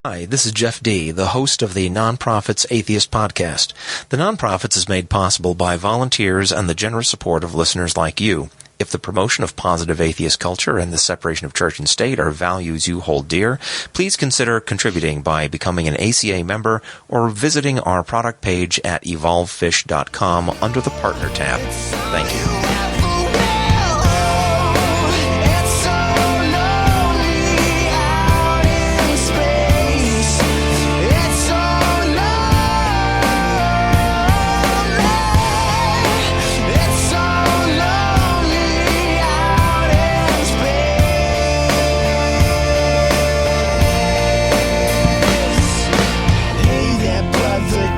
Hi, this is Jeff D., the host of the TheNonProphets Atheist Podcast. The TheNonProphets is made possible by volunteers and the generous support of listeners like you. If the promotion of positive atheist culture and the separation of church and state are values you hold dear, please consider contributing by becoming an ACA member or visiting our product page at evolvefish.com under the Partner tab. Thank you.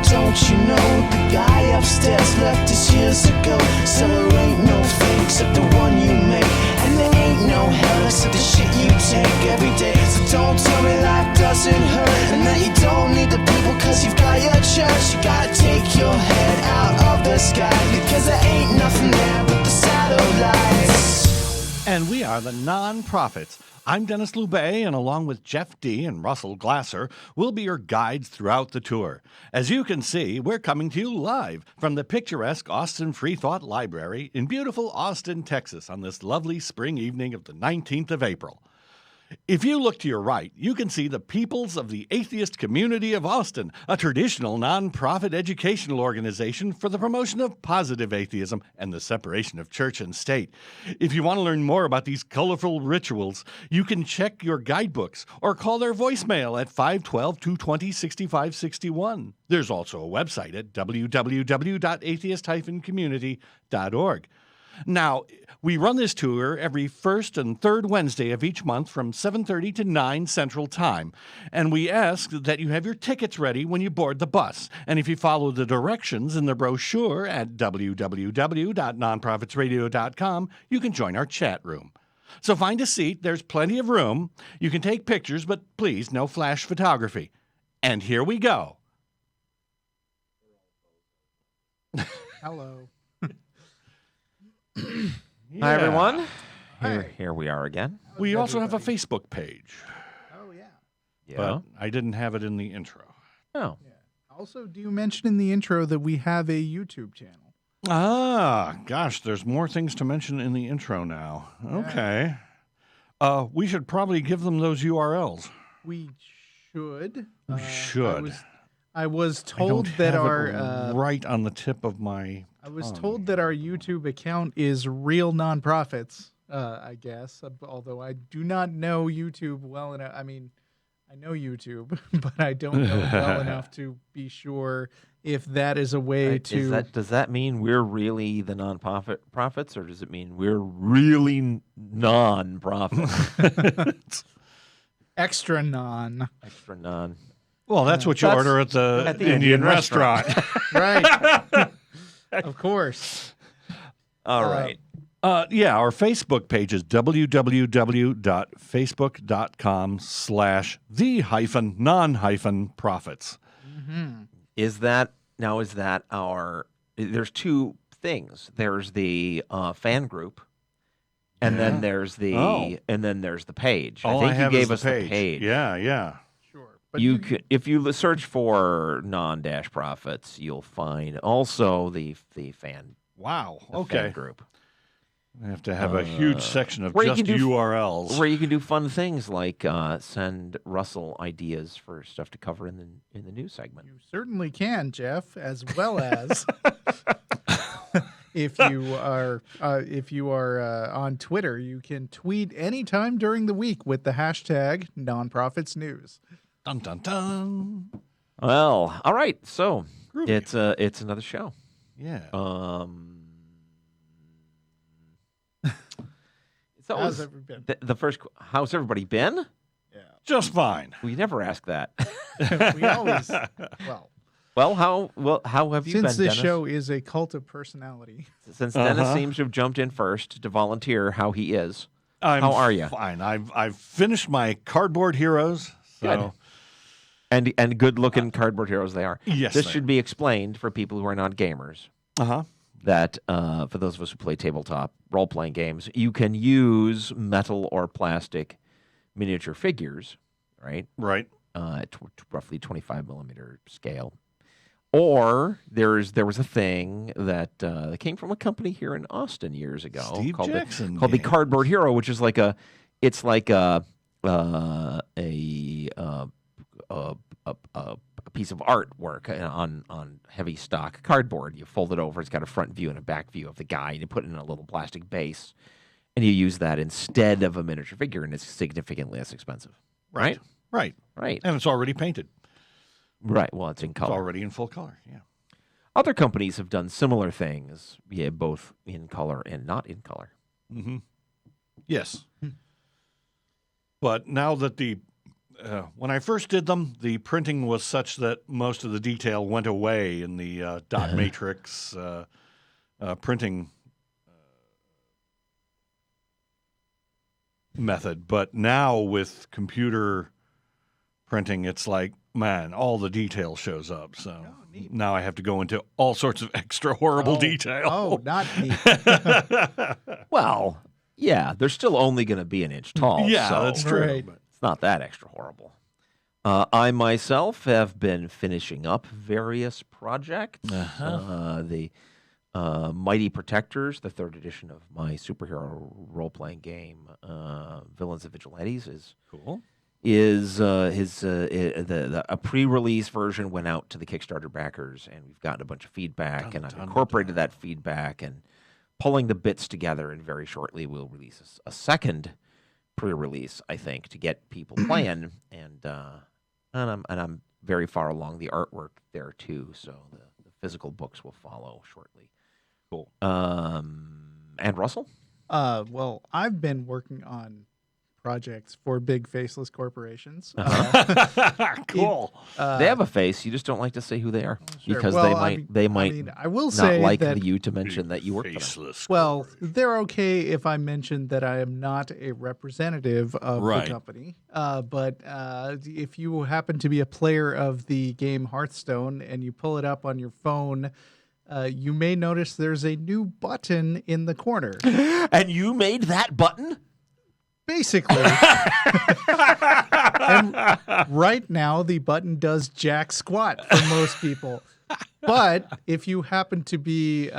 Don't you know the guy upstairs left us years ago? So there ain't no fate except the one you make, and there ain't no hell except the shit you take every day. So don't tell me life doesn't hurt and that you don't need the people cause you've got your church. You gotta take your head out of the sky because there ain't nothing there but the satellites. And we are the Non-Prophets. I'm Denis Loubet, and along with Jeff D. and Russell Glasser, we'll be your guides throughout the tour. As you can see, we're coming to you live from the picturesque Austin Free Thought Library in beautiful Austin, Texas, on this lovely spring evening of the 19th of April. If you look to your right, you can see the Peoples of the Atheist Community of Austin, a traditional non-profit educational organization for the promotion of positive atheism and the separation of church and state. If you want to learn more about these colorful rituals, you can check your guidebooks or call their voicemail at 512-220-6561. There's also a website at www.atheist-community.org. Now, we run this tour every first and third Wednesday of each month from 7:30 to 9 Central Time, and we ask that you have your tickets ready when you board the bus. And if you follow the directions in the brochure at www.nonprofitsradio.com, you can join our chat room. So find a seat. There's plenty of room. You can take pictures, but please, no flash photography. And here we go. Hello. Yeah. Hi, everyone. Here we are again. We also have a Facebook page. Oh, yeah. But I didn't have it in the intro. Oh. Yeah. Also, do you mention in the intro that we have a YouTube channel? Ah, gosh, there's more things to mention in the intro now. Okay. We should probably give them those URLs. We should. We should. I was told that our right on the tip of my I was told that our YouTube account is Real Nonprofits, I guess, although I do not know YouTube well enough. I mean, I know YouTube, but I don't know it well enough to be sure if that is a way to... Does that mean we're really the non-prophets, or does it mean we're really non-prophets? Extra non. Extra non. Well, that's what you order at the Indian restaurant. Right. Of course. All right. Yeah, our Facebook page is www.facebook.com/the-non-prophets. Mm-hmm. Is that our... There's two things. There's the fan group, and then there's the page. All I think you gave is us the page. Yeah. But you could, if you search for non-prophets, you'll find also the fan. Wow. The fan group. I have to have a huge section of where just URLs, where you can do fun things like send Russell ideas for stuff to cover in the news segment. You certainly can, Jeff, as well as if you are on Twitter, you can tweet anytime during the week with the hashtag #NonProfitsNews. Dun dun dun. Well, all right. So it's another show. Yeah. So how's everybody been? The first. How's everybody been? Yeah. Just fine. We never ask that. We always how have you been? Since this Dennis? show is a cult of personality. Since Dennis seems to have jumped in first to volunteer how he is. How are you? Fine. I've finished my cardboard heroes. So. Good. And good-looking cardboard heroes they are. Yes, this should be explained for people who are not gamers. That for those of us who play tabletop role-playing games, you can use metal or plastic miniature figures right? Right. Roughly 25 millimeter scale. Or there was a thing that came from a company here in Austin years ago Steve called Jackson the games. Cardboard Hero, which is like a piece of artwork on heavy stock cardboard. You fold it over; it's got a front view and a back view of the guy, and you put it in a little plastic base, and you use that instead of a miniature figure, and it's significantly less expensive. Right. Right. Right. And it's already painted. Right. Well, it's in It's color. already in full color. Yeah. Other companies have done similar things, both in color and not in color. Mm-hmm. Yes. But now that when I first did them, the printing was such that most of the detail went away in the dot matrix printing method. But now with computer printing, it's like, man, all the detail shows up. So now I have to go into all sorts of extra horrible detail. Oh, not neat. Well, yeah, they're still only going to be an inch tall. Yeah, so that's true. Right. it's not that extra horrible. I myself have been finishing up various projects. The Mighty Protectors, the 3rd edition of my superhero role-playing game, Villains and Vigilantes, is Cool. a pre-release version went out to the Kickstarter backers, and we've gotten a bunch of feedback, and I've incorporated that feedback and pulling the bits together, and very shortly we'll release a second pre-release, I think, to get people playing, and I'm very far along the artwork there too, so the physical books will follow shortly. Cool. And Russell? Well, I've been working on projects for big faceless corporations. Cool. They have a face. You just don't like to say who they are because Well, they might I will not say like that, you to mention that you work for them. Faceless. well, they're okay if I mention that I am not a representative of Right. the company. But if you happen to be a player of the game Hearthstone and you pull it up on your phone, you may notice there's a new button in the corner. And you made that button? Basically. And right now, the button does jack squat for most people. But if you happen to be,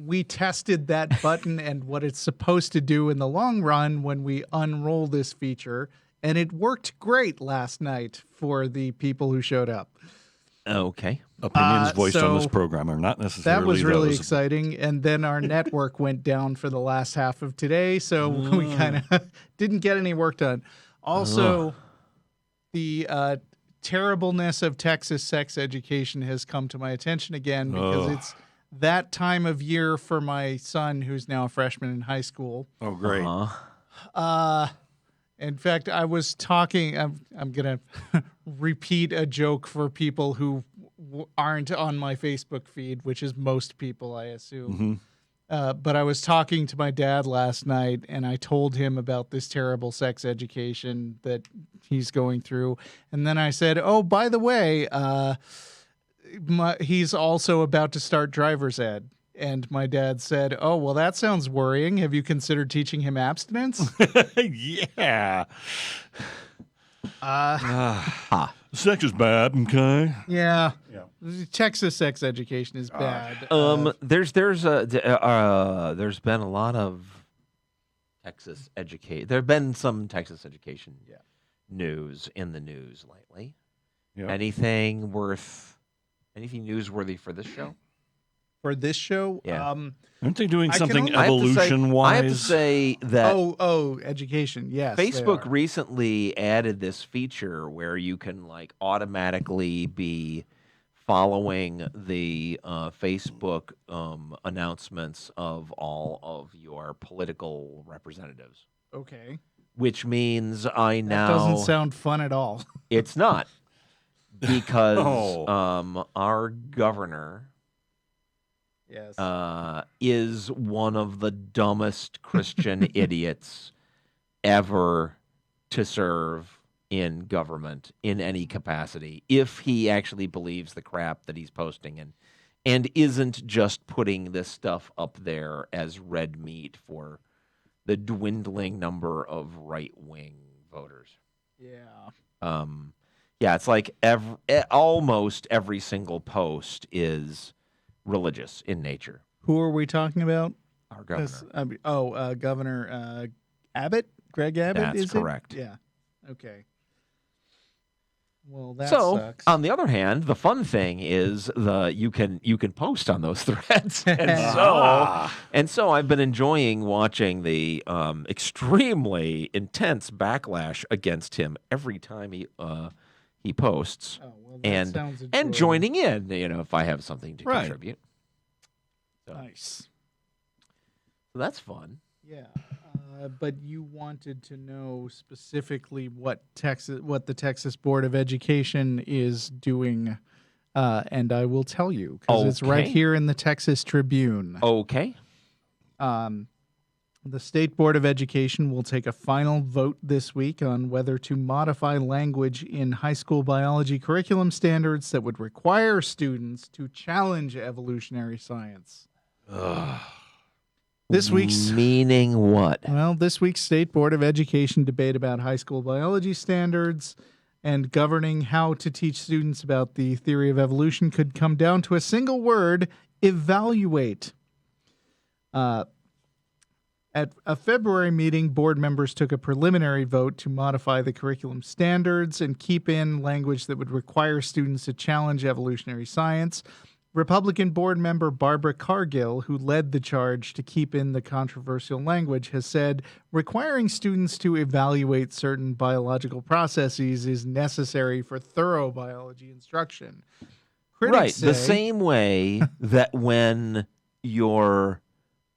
we tested that button and what it's supposed to do in the long run when we unroll this feature, and it worked great last night for the people who showed up. Okay. Opinions voiced on this so program are not necessarily That was really those. exciting. And then our network went down for the last half of today, so we kind of didn't get any work done. Also, the terribleness of Texas sex education has come to my attention again because it's that time of year for my son, who's now a freshman in high school. Oh, great. In fact, I was talking. I'm gonna repeat a joke for people who aren't on my Facebook feed, which is most people, I assume. But I was talking to my dad last night, and I told him about this terrible sex education that he's going through. And then I said, "Oh, by the way, he's also about to start driver's ed." And my dad said, "Oh, well, that sounds worrying. Have you considered teaching him abstinence?" Yeah. Sex is bad, okay? Yeah. Texas sex education is bad. There's been a lot of Texas educate. There have been some Texas education news in the news lately. Yeah. Anything newsworthy for this show? For this show, Yeah. Aren't they doing I can something only- evolution-wise? I have to say that education. Yes, they Facebook are. recently added this feature where you can automatically be following the Facebook announcements of all of your political representatives, Okay. which means I That now doesn't sound fun at all. it's not because Oh. our governor Yes. is one of the dumbest Christian idiots ever to serve in government in any capacity, if he actually believes the crap that he's posting and isn't just putting this stuff up there as red meat for the dwindling number of right-wing voters. Yeah. Yeah, it's like almost every single post is religious in nature. Who are we talking about? Our governor. Governor Abbott? Greg Abbott, That's is correct. it? Yeah. Okay. Well, that So, sucks. on the other hand, the fun thing is you can post on those threads, and so I've been enjoying watching the extremely intense backlash against him every time he posts, that sounds and enjoyable. joining in, if I have something to contribute. So, Nice. so that's fun. Yeah. But you wanted to know specifically what the Texas Board of Education is doing, and I will tell you because it's right here in the Texas Tribune. Okay. The State Board of Education will take a final vote this week on whether to modify language in high school biology curriculum standards that would require students to challenge evolutionary science. This week's meaning what? Well, this week's State Board of Education debate about high school biology standards and governing how to teach students about the theory of evolution could come down to a single word: evaluate. At a February meeting, board members took a preliminary vote to modify the curriculum standards and keep in language that would require students to challenge evolutionary science. Republican board member Barbara Cargill, who led the charge to keep in the controversial language, has said requiring students to evaluate certain biological processes is necessary for thorough biology instruction. Critics The say, same way that when you're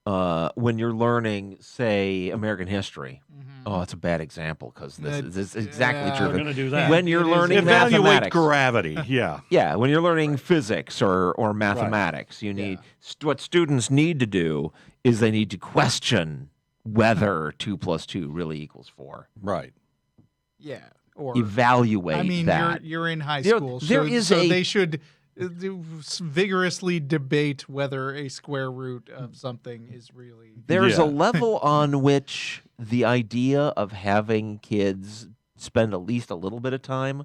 learning, say, American history. Oh, it's a bad example because this is exactly true. We're going to do that. When you're learning Evaluate mathematics, gravity. Yeah. yeah. When you're learning physics or mathematics, you need what students need to do is they need to question whether 2 + 2 really equals 4. Right. yeah, or Evaluate. I mean, that. you're in high school, so they should vigorously debate whether a square root of something is really. There's a level on which the idea of having kids spend at least a little bit of time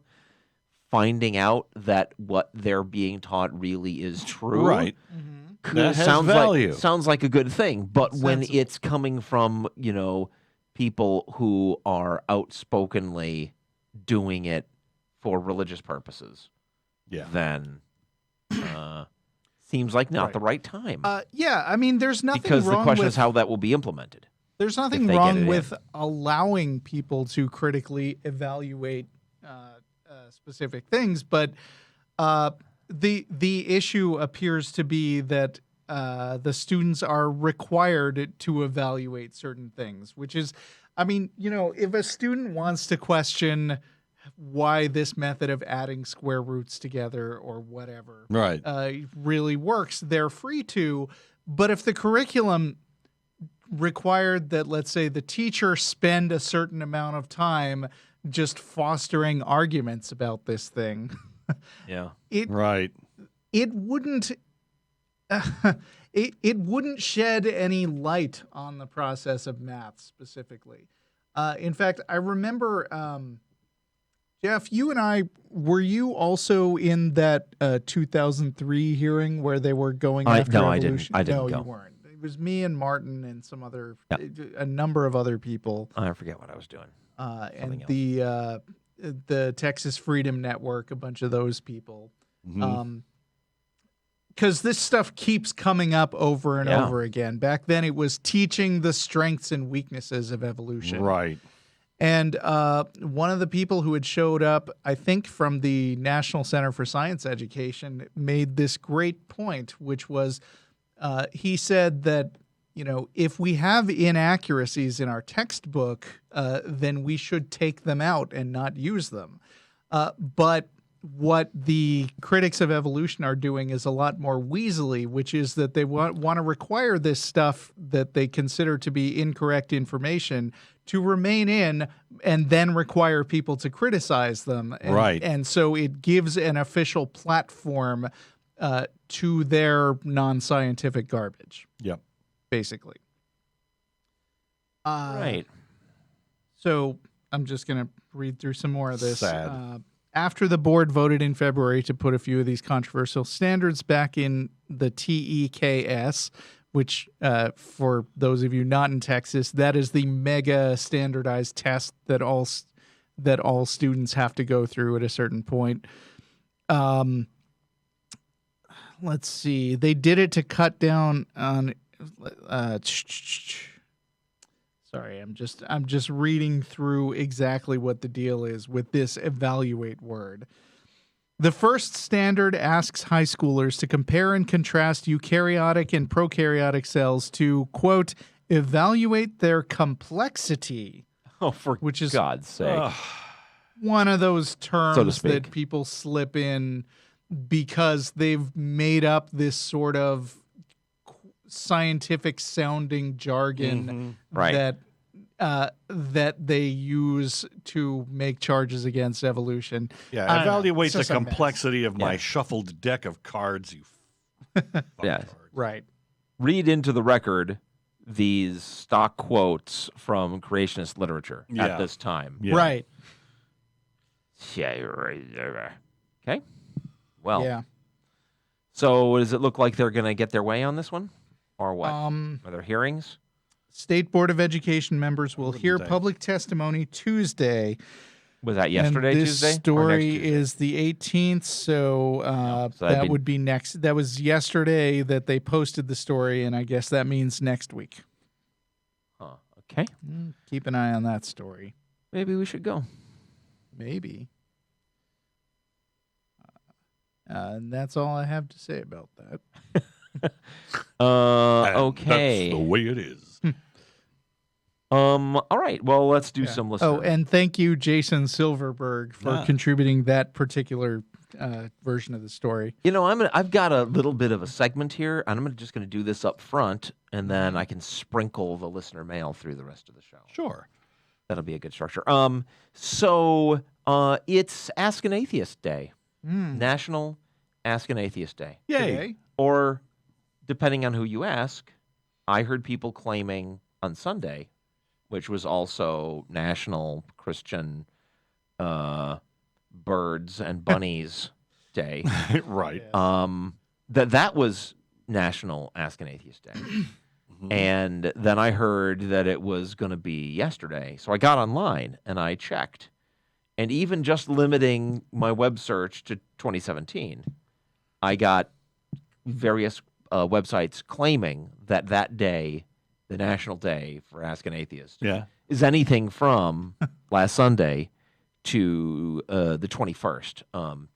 finding out that what they're being taught really is true. Right. That has sounds value. Sounds like a good thing, but when sensible. it's coming from, people who are outspokenly doing it for religious purposes, then seems like not the right time. I mean, there's nothing because wrong the question with, is how that will be implemented. There's nothing if they get wrong it with in. allowing people to critically evaluate specific things, but the issue appears to be that the students are required to evaluate certain things, which is, I mean, if a student wants to question why this method of adding square roots together or whatever really works, they're free to. But if the curriculum required that, let's say, the teacher spend a certain amount of time just fostering arguments about this thing, it wouldn't it wouldn't shed any light on the process of math specifically. In fact, I remember, Jeff, you and I, were you also in that 2003 hearing where they were going after evolution? I didn't No, go. you weren't. It was me and Martin and some other, a number of other people. I forget what I was doing. And the Texas Freedom Network, a bunch of those people. Because this stuff keeps coming up over and over again. Back then, it was teaching the strengths and weaknesses of evolution. Right. And one of the people who had showed up, I think from the National Center for Science Education, made this great point, which was he said that, if we have inaccuracies in our textbook, then we should take them out and not use them. But what the critics of evolution are doing is a lot more weaselly, which is that they want to require this stuff that they consider to be incorrect information to remain in and then require people to criticize them. And so it gives an official platform to their non-scientific garbage. Yep. Basically. Right. So I'm just going to read through some more of this. Sad. After the board voted in February to put a few of these controversial standards back in the TEKS, which for those of you not in Texas, that is the mega standardized test that all students have to go through at a certain point. Let's see. They did it to cut down on. Sorry, I'm just reading through exactly what the deal is with this evaluate word. The first standard asks high schoolers to compare and contrast eukaryotic and prokaryotic cells to, quote, evaluate their complexity. Oh, for which is God's sake. One of those terms So to speak. that people slip in because they've made up this sort of scientific sounding jargon Right. that they use to make charges against evolution. Yeah, I don't know. evaluate It's the just a mess. complexity of my Yeah. shuffled deck of cards, you Yeah. cards. Right. Read into the record these stock quotes from creationist literature Yeah. at this time. Yeah. Right. Okay. Well, Yeah. so does it look like they're going to get their way on this one? Or what? Are there hearings? State Board of Education members will What did hear they- public testimony Tuesday. Was that yesterday, and this Tuesday? Or next story Tuesday? is the 18th, so, so that'd that be- would be next. That was yesterday that they posted the story, and I guess that means next week. Huh. Okay. Keep an eye on that story. Maybe we should go. Maybe. And that's all I have to say about that. And Okay. That's the way it is. All right. Well, let's do Yeah. some listener. Oh, and thank you, Jason Silverberg, for contributing that particular version of the story. You know, I've got a little bit of a segment here, and I'm just going to do this up front, and then I can sprinkle the listener mail through the rest of the show. Sure. That'll be a good structure. So it's Ask an Atheist Day, National Ask an Atheist Day, Yay. Today. or depending on who you ask, I heard people claiming on Sunday, which was also National Christian Birds and Bunnies Day. Right. That was National Ask an Atheist Day. And then I heard that it was going to be yesterday. So I got online and I checked. And even just limiting my web search to 2017, I got various websites claiming that that day, the National Day for Ask an Atheist, Yeah. is anything from last Sunday to the 21st,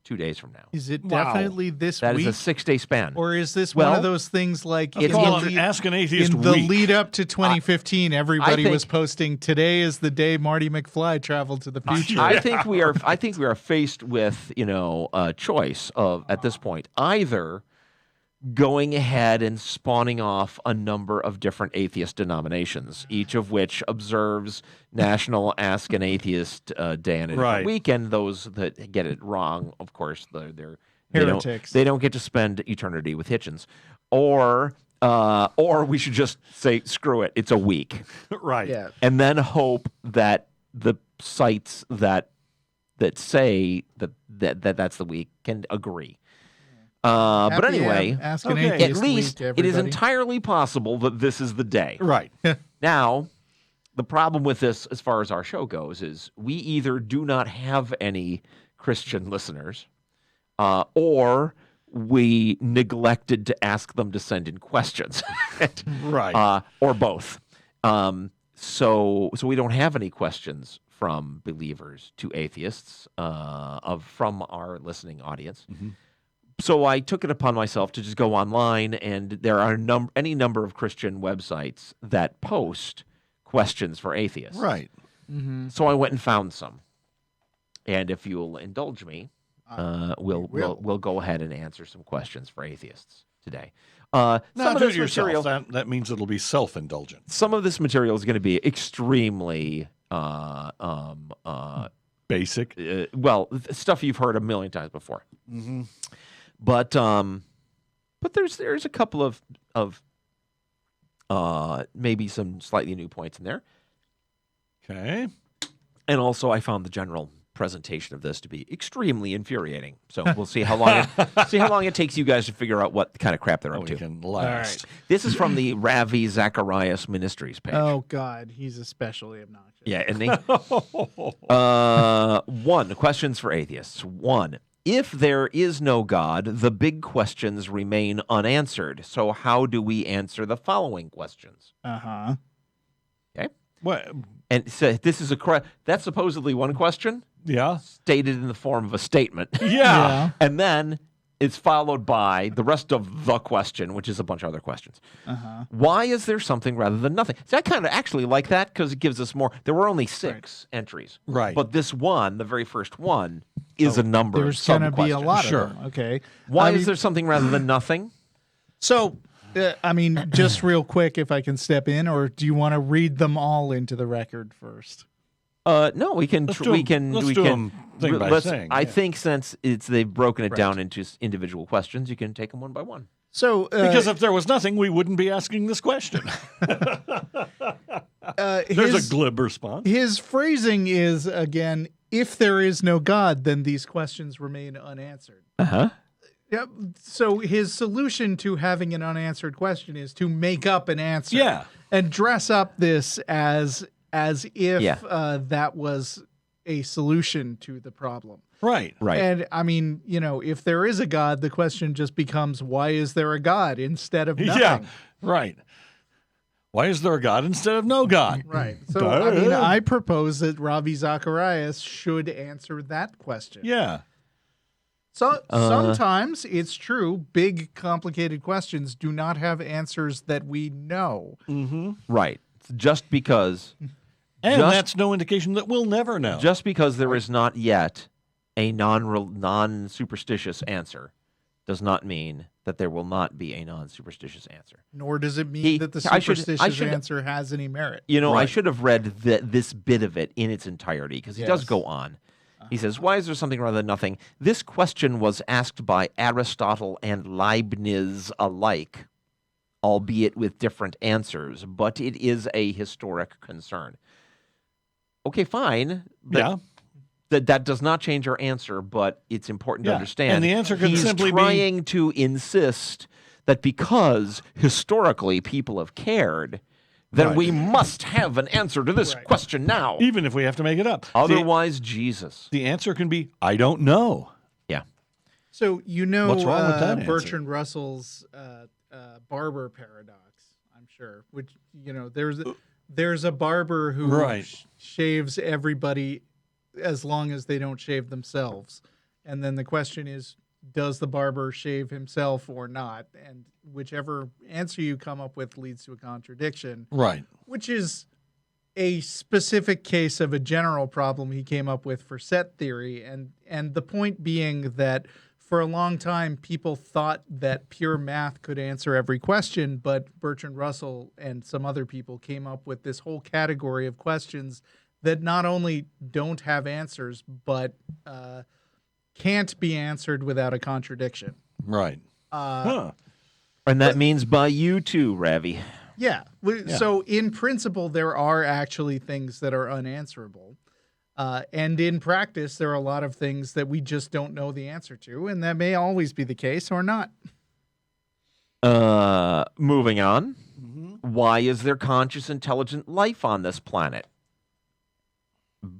2 days from now. Is it Wow. definitely this That is week? a 6-day span. Or is this one Well, of those things like it's Call in it Ask an Atheist in the Week. lead up to 2015, everybody was think- posting, today is the day Marty McFly traveled to the future. I think we are faced with, a choice of at this point either going ahead and spawning off a number of different atheist denominations, each of which observes National Ask an Atheist Day on a different Right. weekend. Those that get it wrong, of course, they Heretics. don't get to spend eternity with Hitchens, or we should just say screw it, it's a week. Right. Yeah. And then hope that the sites that say that's the week can agree. But Happy anyway, Ask an okay. at Atheist least week, it is everybody. entirely possible that this is the day. Right. Now, the problem with this, as far as our show goes, is we either do not have any Christian listeners, or we neglected to ask them to send in questions. Right. Or both. So we don't have any questions from believers to atheists from our listening audience. So I took it upon myself to just go online, and there are any number of Christian websites that post questions for atheists. Right. So I went and found some, and if you'll indulge me, we'll go ahead and answer some questions for atheists today. Now, Some of do this it yourself. material, That means it'll be self-indulgent. some of this material is going to be extremely Basic. stuff you've heard a million times before. But there's a couple of maybe some slightly new points in there. Okay. And also, I found the general presentation of this to be extremely infuriating. So we'll see how long it takes you guys to figure out what kind of crap they're up We to. can last. This is from the Ravi Zacharias Ministries page. Oh God, he's especially obnoxious. Yeah, isn't he? One, questions for atheists. One, if there is no God, the big questions remain unanswered. So how do we answer the following questions? Uh-huh. Okay. What? And so this is that's supposedly one question Yeah. stated in the form of a statement. Yeah. And then it's followed by the rest of the question, which is a bunch of other questions. Uh-huh. Why is there something rather than nothing? See, I kind of actually like that because it gives us more. There were only 6 entries. Right. But this one, the very first one, is a number. There's going to be a lot Sure. of them. Okay. Why I is mean, there something rather than nothing? So, I mean, just real quick, if I can step in, or do you want to read them all into the record first? No, we can. Let's tr- do we 'em- can. let's we do can. 'em thing by let's- thing, I yeah. think since they've broken it Right. down into individual questions, you can take them one by one. So, Because if there was nothing, we wouldn't be asking this question. There's a glib response. his phrasing is, again, if there is no God, then these questions remain unanswered. Uh-huh. Yep. So his solution to having an unanswered question is to make up an answer. Yeah. And dress up this as if Yeah. that was a solution to the problem. Right. Right. And I mean, if there is a God, the question just becomes, why is there a God instead of nothing? Yeah. Right. Why is there a God instead of no God? Right. So, I mean, I propose that Ravi Zacharias should answer that question. Yeah. So sometimes it's true, big, complicated questions do not have answers that we know. Right. Just because. And Just- that's no indication that we'll never know. Just because there is not yet a non-superstitious answer does not mean that there will not be a non-superstitious answer. Nor does it mean that the I should- superstitious answer has any merit. I Right. should have read this bit of it in its entirety because he does Yes. go on. He says, why is there something rather than nothing? This question was asked by Aristotle and Leibniz alike, albeit with different answers, but it is a historic concern. Okay, fine. Yeah. That does not change our answer, but it's important to Yeah. understand. And the answer could He's simply be- trying to insist that because historically people have cared, then Right. we must have an answer to this question now. Even if we have to make it up. Otherwise, Jesus. The answer can be, I don't know. Yeah. So What's wrong with that answer? Bertrand Russell's barber paradox, I'm sure, which, there's a barber who Right. shaves everybody as long as they don't shave themselves. And then the question is, does the barber shave himself or not? And whichever answer you come up with leads to a contradiction, Right. which is a specific case of a general problem he came up with for set theory. And the point being that for a long time, people thought that pure math could answer every question, but Bertrand Russell and some other people came up with this whole category of questions that not only don't have answers, but can't be answered without a contradiction. Right. Huh. And that means by you too, Ravi. Yeah. So in principle, there are actually things that are unanswerable. And in practice, there are a lot of things that we just don't know the answer to, and that may always be the case or not. Moving on. Why is there conscious, intelligent life on this planet?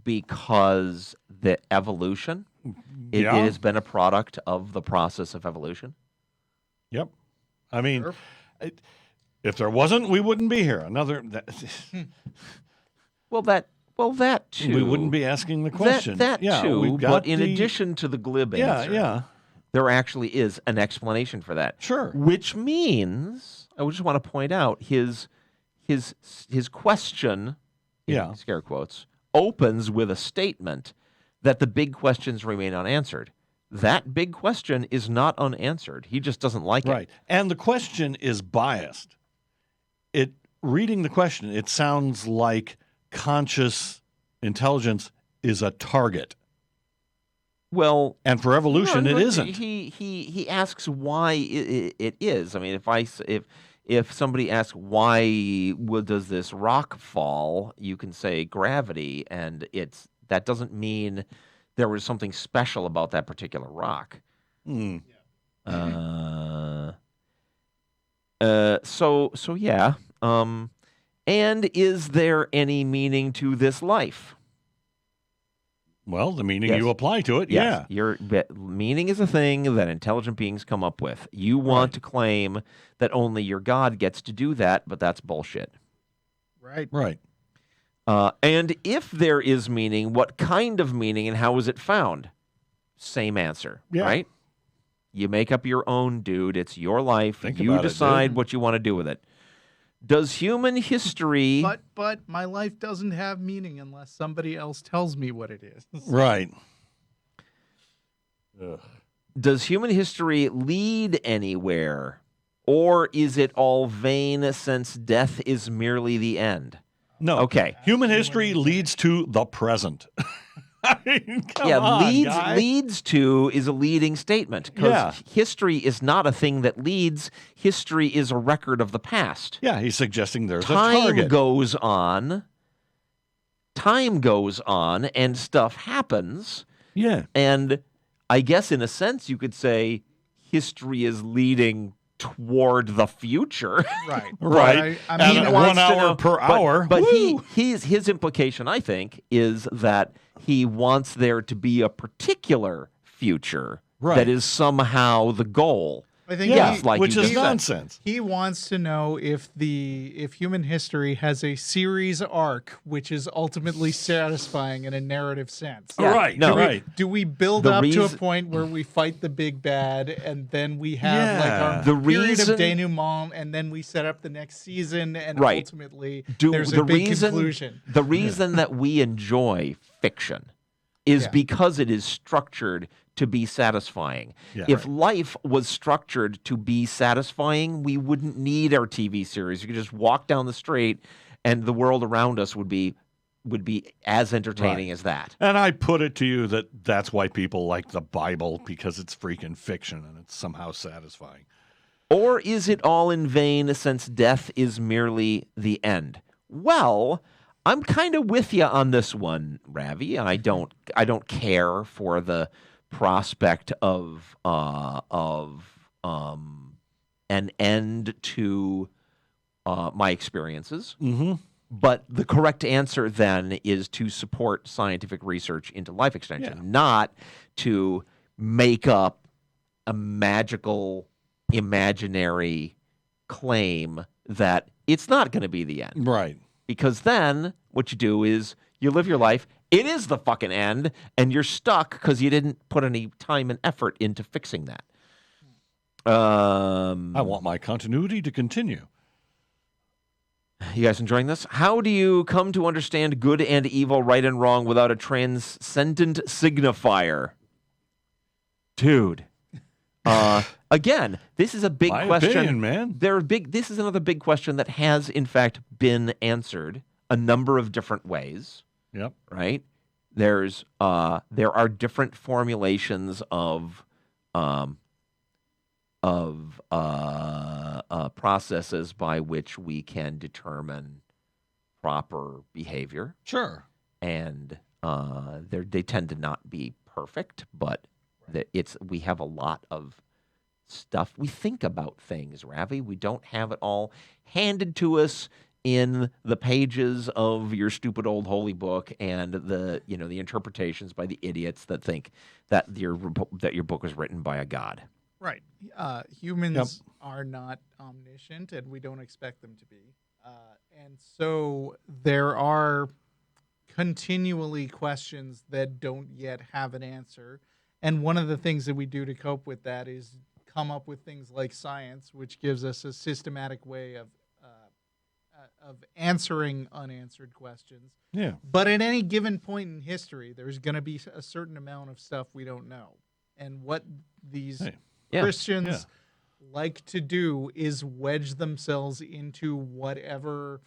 Because the evolution, it Yeah. has been a product of the process of evolution. Yep. I mean, Sure. if there wasn't, we wouldn't be here. Well, that too. We wouldn't be asking the question. That yeah, too. we've got But in the- addition to the glib yeah, answer, yeah, there actually is an explanation for that. sure. Which means, I just want to point out his question, in Yeah. scare quotes, opens with a statement that the big questions remain unanswered. That big question is not unanswered. He just doesn't like it. Right. And the question is biased. Reading the question, it sounds like conscious intelligence is a target. Well, And for evolution, no, it but isn't. He asks why it is. I mean, if somebody asks why does this rock fall, you can say gravity, and That doesn't mean there was something special about that particular rock. Mm. So yeah. And is there any meaning to this life? Well, the meaning Yes. you apply to it, Yes. yeah. Meaning is a thing that intelligent beings come up with. You want to claim that only your God gets to do that, but that's bullshit. Right. Right. And if there is meaning, what kind of meaning and how is it found? Same answer, Yeah. right? You make up your own, dude. It's your life. Think You about it, decide dude. what you want to do with it. Does human history... But my life doesn't have meaning unless somebody else tells me what it is. Right. Ugh. Does human history lead anywhere? Or is it all vain since death is merely the end? No. Okay. Human history leads to the present. I mean, come on, guy. Leads to is a leading statement because Yeah. history is not a thing that leads. History is a record of the past. Yeah, he's suggesting there's a Time target. goes on, and stuff happens. Yeah. And I guess in a sense you could say history is leading toward the future. Right. Right. I And mean, at wants 1 to hour know- per hour. But Woo! his implication, I think, is that he wants there to be a particular future Right. that is somehow the goal. I think Yeah, Yes, like which you is just said. nonsense. he wants to know if human history has a series arc which is ultimately satisfying in a narrative sense. Yeah, Right. no. Right. Do we build The up to a reason- point where we fight the big bad and then we have like Yeah. our The period reason- of denouement and then we set up the next season and Right. ultimately Do there's the a big reason conclusion. the reason that we enjoy fiction is Yeah. because it is structured to be satisfying. Yeah. If life was structured to be satisfying, we wouldn't need our TV series. You could just walk down the street and the world around us would be as entertaining Right. as that. And I put it to you that that's why people like the Bible, because it's freaking fiction and it's somehow satisfying. Or is it all in vain since death is merely the end? Well, I'm kind of with you on this one, Ravi. I don't care for the prospect of an end to my experiences. Mm-hmm. But the correct answer then is to support scientific research into life extension, Yeah. not to make up a magical, imaginary claim that it's not going to be the end. Right. Because then what you do is you live your life. It is the fucking end, and you're stuck because you didn't put any time and effort into fixing that. I want my continuity to continue. You guys enjoying this? How do you come to understand good and evil, right and wrong, without a transcendent signifier? Dude. Again, this is a big My question. opinion, man. This is another big question that has, in fact, been answered a number of different ways. Yep. Right? There are different formulations of processes by which we can determine proper behavior, Sure. and they tend to not be perfect, but we have a lot of stuff. We think about things, Ravi. We don't have it all handed to us in the pages of your stupid old holy book and the interpretations by the idiots that think that your book was written by a god. Right. Humans are not omniscient, and we don't expect them to be. And so there are continually questions that don't yet have an answer. And one of the things that we do to cope with that is come up with things like science, which gives us a systematic way of answering unanswered questions. Yeah. But at any given point in history, there's going to be a certain amount of stuff we don't know. And what these Yeah. Christians like to do is wedge themselves into whatever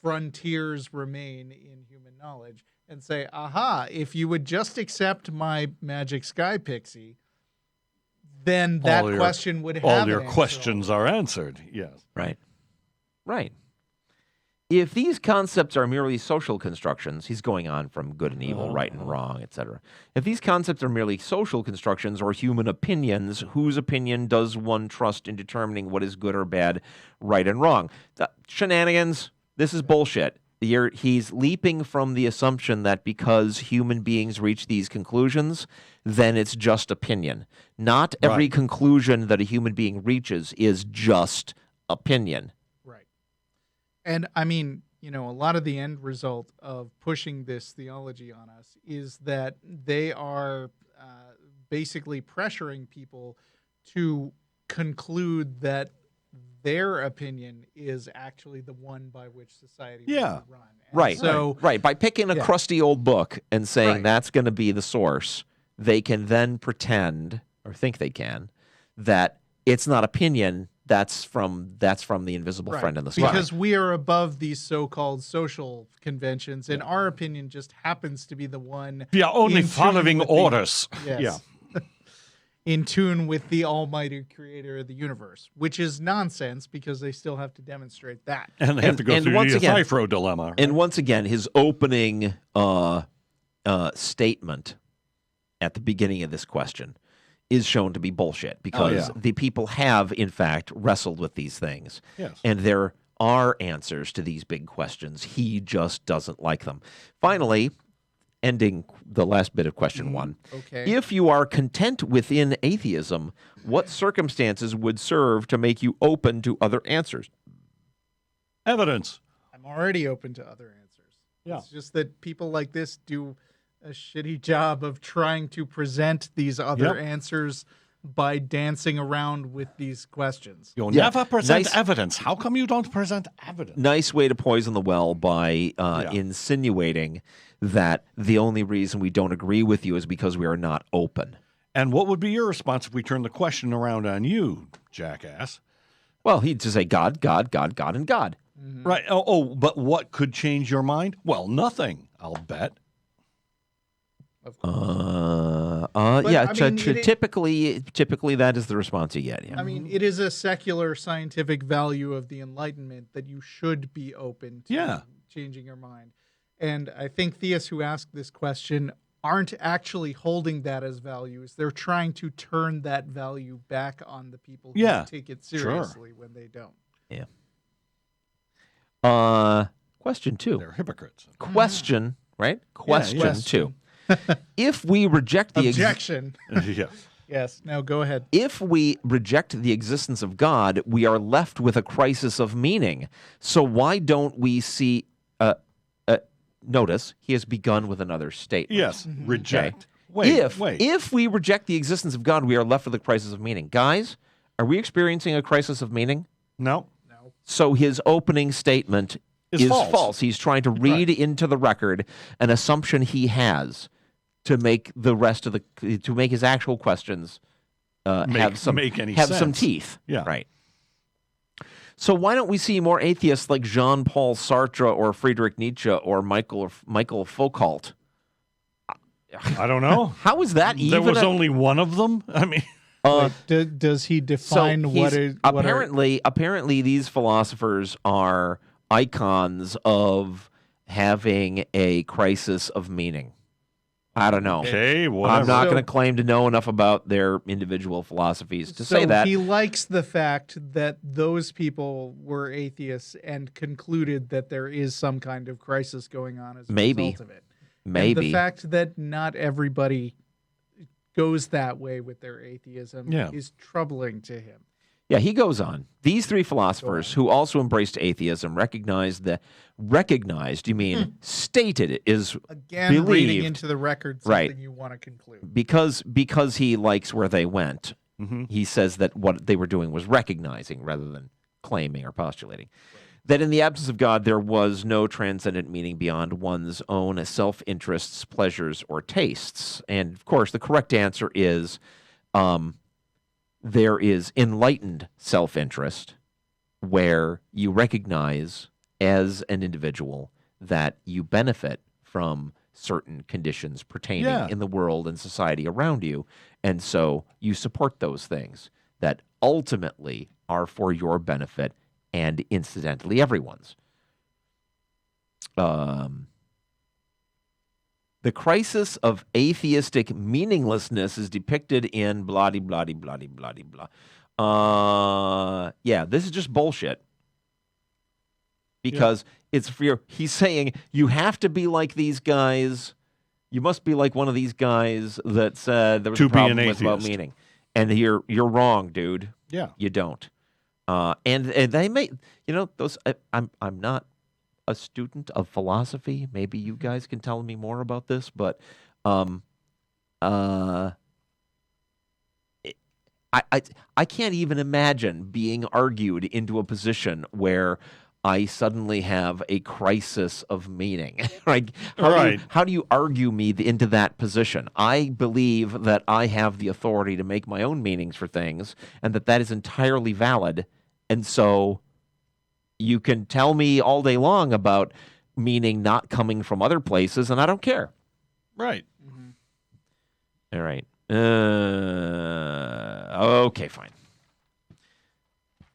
frontiers remain in human knowledge and say, aha, if you would just accept my magic sky pixie, then that question would have all an your answer. questions are answered. Yes. Right. if these concepts are merely social constructions, he's going on from good and evil, right and wrong, etc. If these concepts are merely social constructions or human opinions, whose opinion does one trust in determining what is good or bad, right and wrong? Shenanigans. This is bullshit. He's leaping from the assumption that because human beings reach these conclusions, then it's just opinion. Not every conclusion that a human being reaches is just opinion. Right. And I mean, a lot of the end result of pushing this theology on us is that they are basically pressuring people to conclude that their opinion is actually the one by which society will run. And Right. By picking a crusty old book and saying that's going to be the source, they can then pretend, or think they can, that it's not opinion. That's from the invisible friend in the sky. Because we are above these so-called social conventions, and our opinion just happens to be the one. We are only following orders. In tune with the almighty creator of the universe, which is nonsense because they still have to demonstrate that. And they have to go through the Ephro dilemma. Right? And once again, his opening statement at the beginning of this question is shown to be bullshit because the people have, in fact, wrestled with these things. Yes. And there are answers to these big questions. He just doesn't like them. Finally, ending the last bit of question one. Okay. If you are content within atheism, what circumstances would serve to make you open to other answers? Evidence. I'm already open to other answers. Yeah. It's just that people like this do a shitty job of trying to present these other answers by dancing around with these questions. You'll never present evidence. How come you don't present evidence? Nice way to poison the well by insinuating that the only reason we don't agree with you is because we are not open. And what would be your response if we turned the question around on you, jackass? Well, he'd just say God, God, God, God, and God. Mm-hmm. Right. But what could change your mind? Well, nothing, I'll bet. Of course. Typically that is the response you get. Yeah. I mean, it is a secular scientific value of the Enlightenment that you should be open to changing your mind. And I think theists who ask this question aren't actually holding that as values. They're trying to turn that value back on the people who take it seriously when they don't. Yeah. Question 2. They're hypocrites. Question, right? Question 2. If we reject the objection. Yes. Now go ahead. If we reject the existence of God, we are left with a crisis of meaning. So why don't we see? Notice he has begun with another statement. Yes. Reject. Okay. If we reject the existence of God, we are left with a crisis of meaning. Guys, are we experiencing a crisis of meaning? No. So his opening statement is false. He's trying to read into the record an assumption he has to make the rest of to make his actual questions have some teeth. Yeah. Right. So why don't we see more atheists like Jean-Paul Sartre or Friedrich Nietzsche or Michael Foucault? I don't know. How is that even? There was only one of them? I mean... does he define apparently these philosophers are icons of having a crisis of meaning. I don't know. Okay, whatever. I'm not going to claim to know enough about their individual philosophies to say that. He likes the fact that those people were atheists and concluded that there is some kind of crisis going on as a result of it. Maybe. And the fact that not everybody goes that way with their atheism is troubling to him. Yeah, he goes on. These three philosophers who also embraced atheism stated is again believed, reading into the record something you want to conclude. Because he likes where they went. He says that what they were doing was recognizing rather than claiming or postulating. That in the absence of God, there was no transcendent meaning beyond one's own self-interests, pleasures, or tastes. And, of course, the correct answer is there is enlightened self-interest where you recognize as an individual that you benefit from certain conditions pertaining in the world and society around you. And so you support those things that ultimately are for your benefit and incidentally everyone's. The crisis of atheistic meaninglessness is depicted in blah de blah de blah de blah de blah. Yeah, this is just bullshit. Because it's for he's saying you have to be like these guys. You must be like one of these guys that said there was a problem with about meaning. And you're wrong, dude. Yeah, you don't. And they may, those. I'm not a student of philosophy. Maybe you guys can tell me more about this, but I can't even imagine being argued into a position where I suddenly have a crisis of meaning. Right? How do you argue me into that position? I believe that I have the authority to make my own meanings for things, and that is entirely valid. And so you can tell me all day long about meaning not coming from other places, and I don't care. Right. All right. Okay, fine.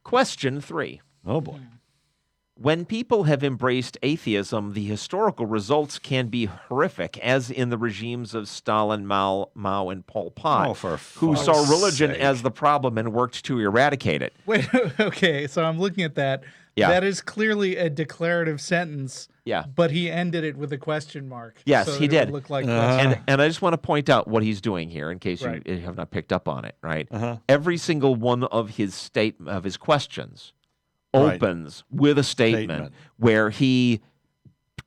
Question 3. Oh, boy. When people have embraced atheism, the historical results can be horrific, as in the regimes of Stalin, Mao, and Pol Pot, who saw religion as the problem and worked to eradicate it. Wait, okay, so I'm looking at that. Yeah. That is clearly a declarative sentence. Yeah. But he ended it with a question mark. Yes, so he did. Look like and I just want to point out what he's doing here, in case you have not picked up on it. Right. Every single one of his questions opens with a statement where he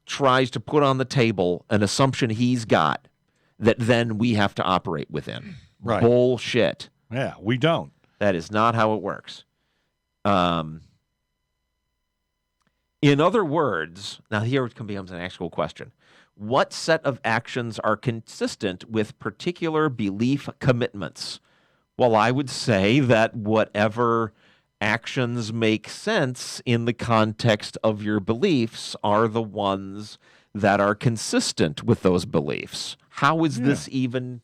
tries to put on the table an assumption he's got that then we have to operate within. Right. Bullshit. Yeah, we don't. That is not how it works. In other words, now here it becomes an actual question. What set of actions are consistent with particular belief commitments? Well, I would say that whatever actions make sense in the context of your beliefs are the ones that are consistent with those beliefs. How is this even,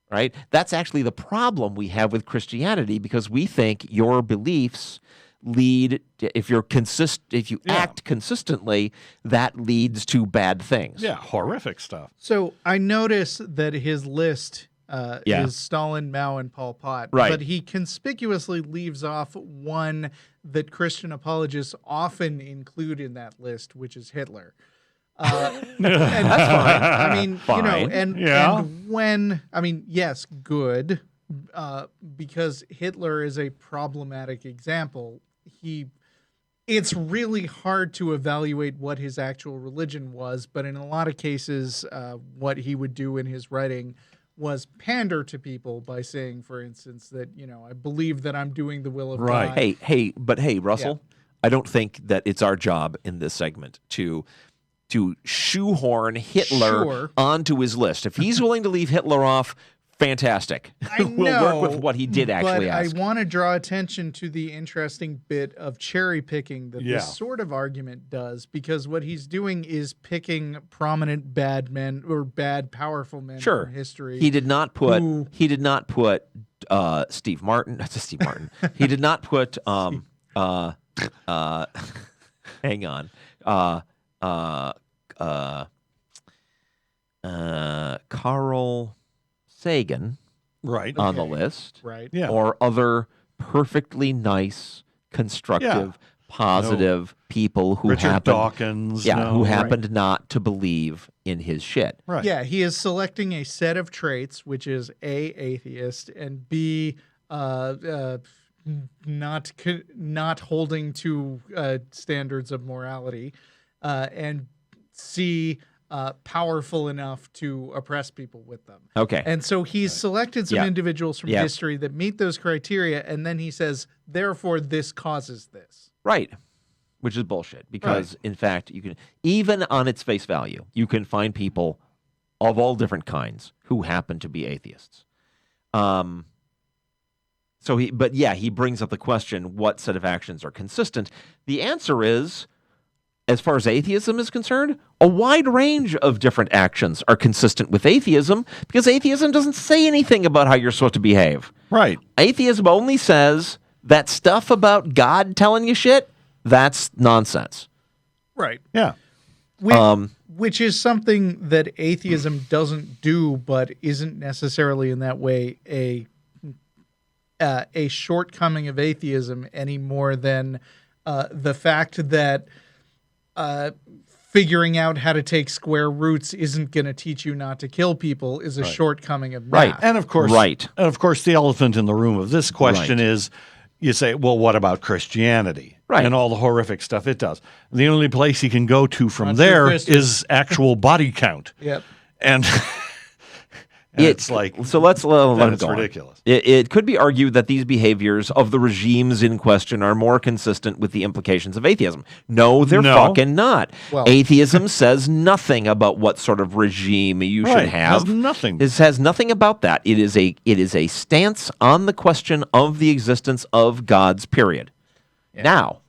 right? That's actually the problem we have with Christianity, because we think your beliefs lead, if you act consistently, that leads to bad things. Yeah, horrific stuff. So I notice that his list is Stalin, Mao, and Pol Pot. Right. But he conspicuously leaves off one that Christian apologists often include in that list, which is Hitler. That's fine. I mean, Fine. and when, yes, good, because Hitler is a problematic example. It's really hard to evaluate what his actual religion was, but in a lot of cases, what he would do in his writing was pander to people by saying, for instance, that, I believe that I'm doing the will of God. Hey, Russell, I don't think that it's our job in this segment to shoehorn Hitler onto his list. If he's willing to leave Hitler off, fantastic. We'll work with what he did actually ask. I want to draw attention to the interesting bit of cherry picking that this sort of argument does, because what he's doing is picking prominent bad men or bad powerful men from history. He did not put Steve Martin. That's Steve Martin. He did not put hang on. Carl Sagan on the list, or other perfectly nice, constructive, positive people who happened not to believe in his shit. Right. Yeah, he is selecting a set of traits, which is A, atheist, and B, not holding to standards of morality, and C, powerful enough to oppress people with them. Okay. And so he's selected some individuals from history that meet those criteria, and then he says, therefore, this causes this. Right. Which is bullshit, because, in fact, you can, even on its face value, you can find people of all different kinds who happen to be atheists. He brings up the question, what set of actions are consistent? The answer is, as far as atheism is concerned, a wide range of different actions are consistent with atheism, because atheism doesn't say anything about how you're supposed to behave. Right. Atheism only says that stuff about God telling you shit, that's nonsense. Right. Yeah. Which is something that atheism doesn't do, but isn't necessarily in that way a shortcoming of atheism any more than the fact that figuring out how to take square roots isn't going to teach you not to kill people is a shortcoming of math. And of course, the elephant in the room of this question is, you say, well, what about Christianity? And all the horrific stuff it does. The only place he can go to from there is actual body count. And, it's like, so let's let it go. It's ridiculous. It could be argued that these behaviors of the regimes in question are more consistent with the implications of atheism. No, they're fucking not. Well, atheism says nothing about what sort of regime you should have. It has nothing. It has nothing about that. It is a stance on the question of the existence of God's period. Now,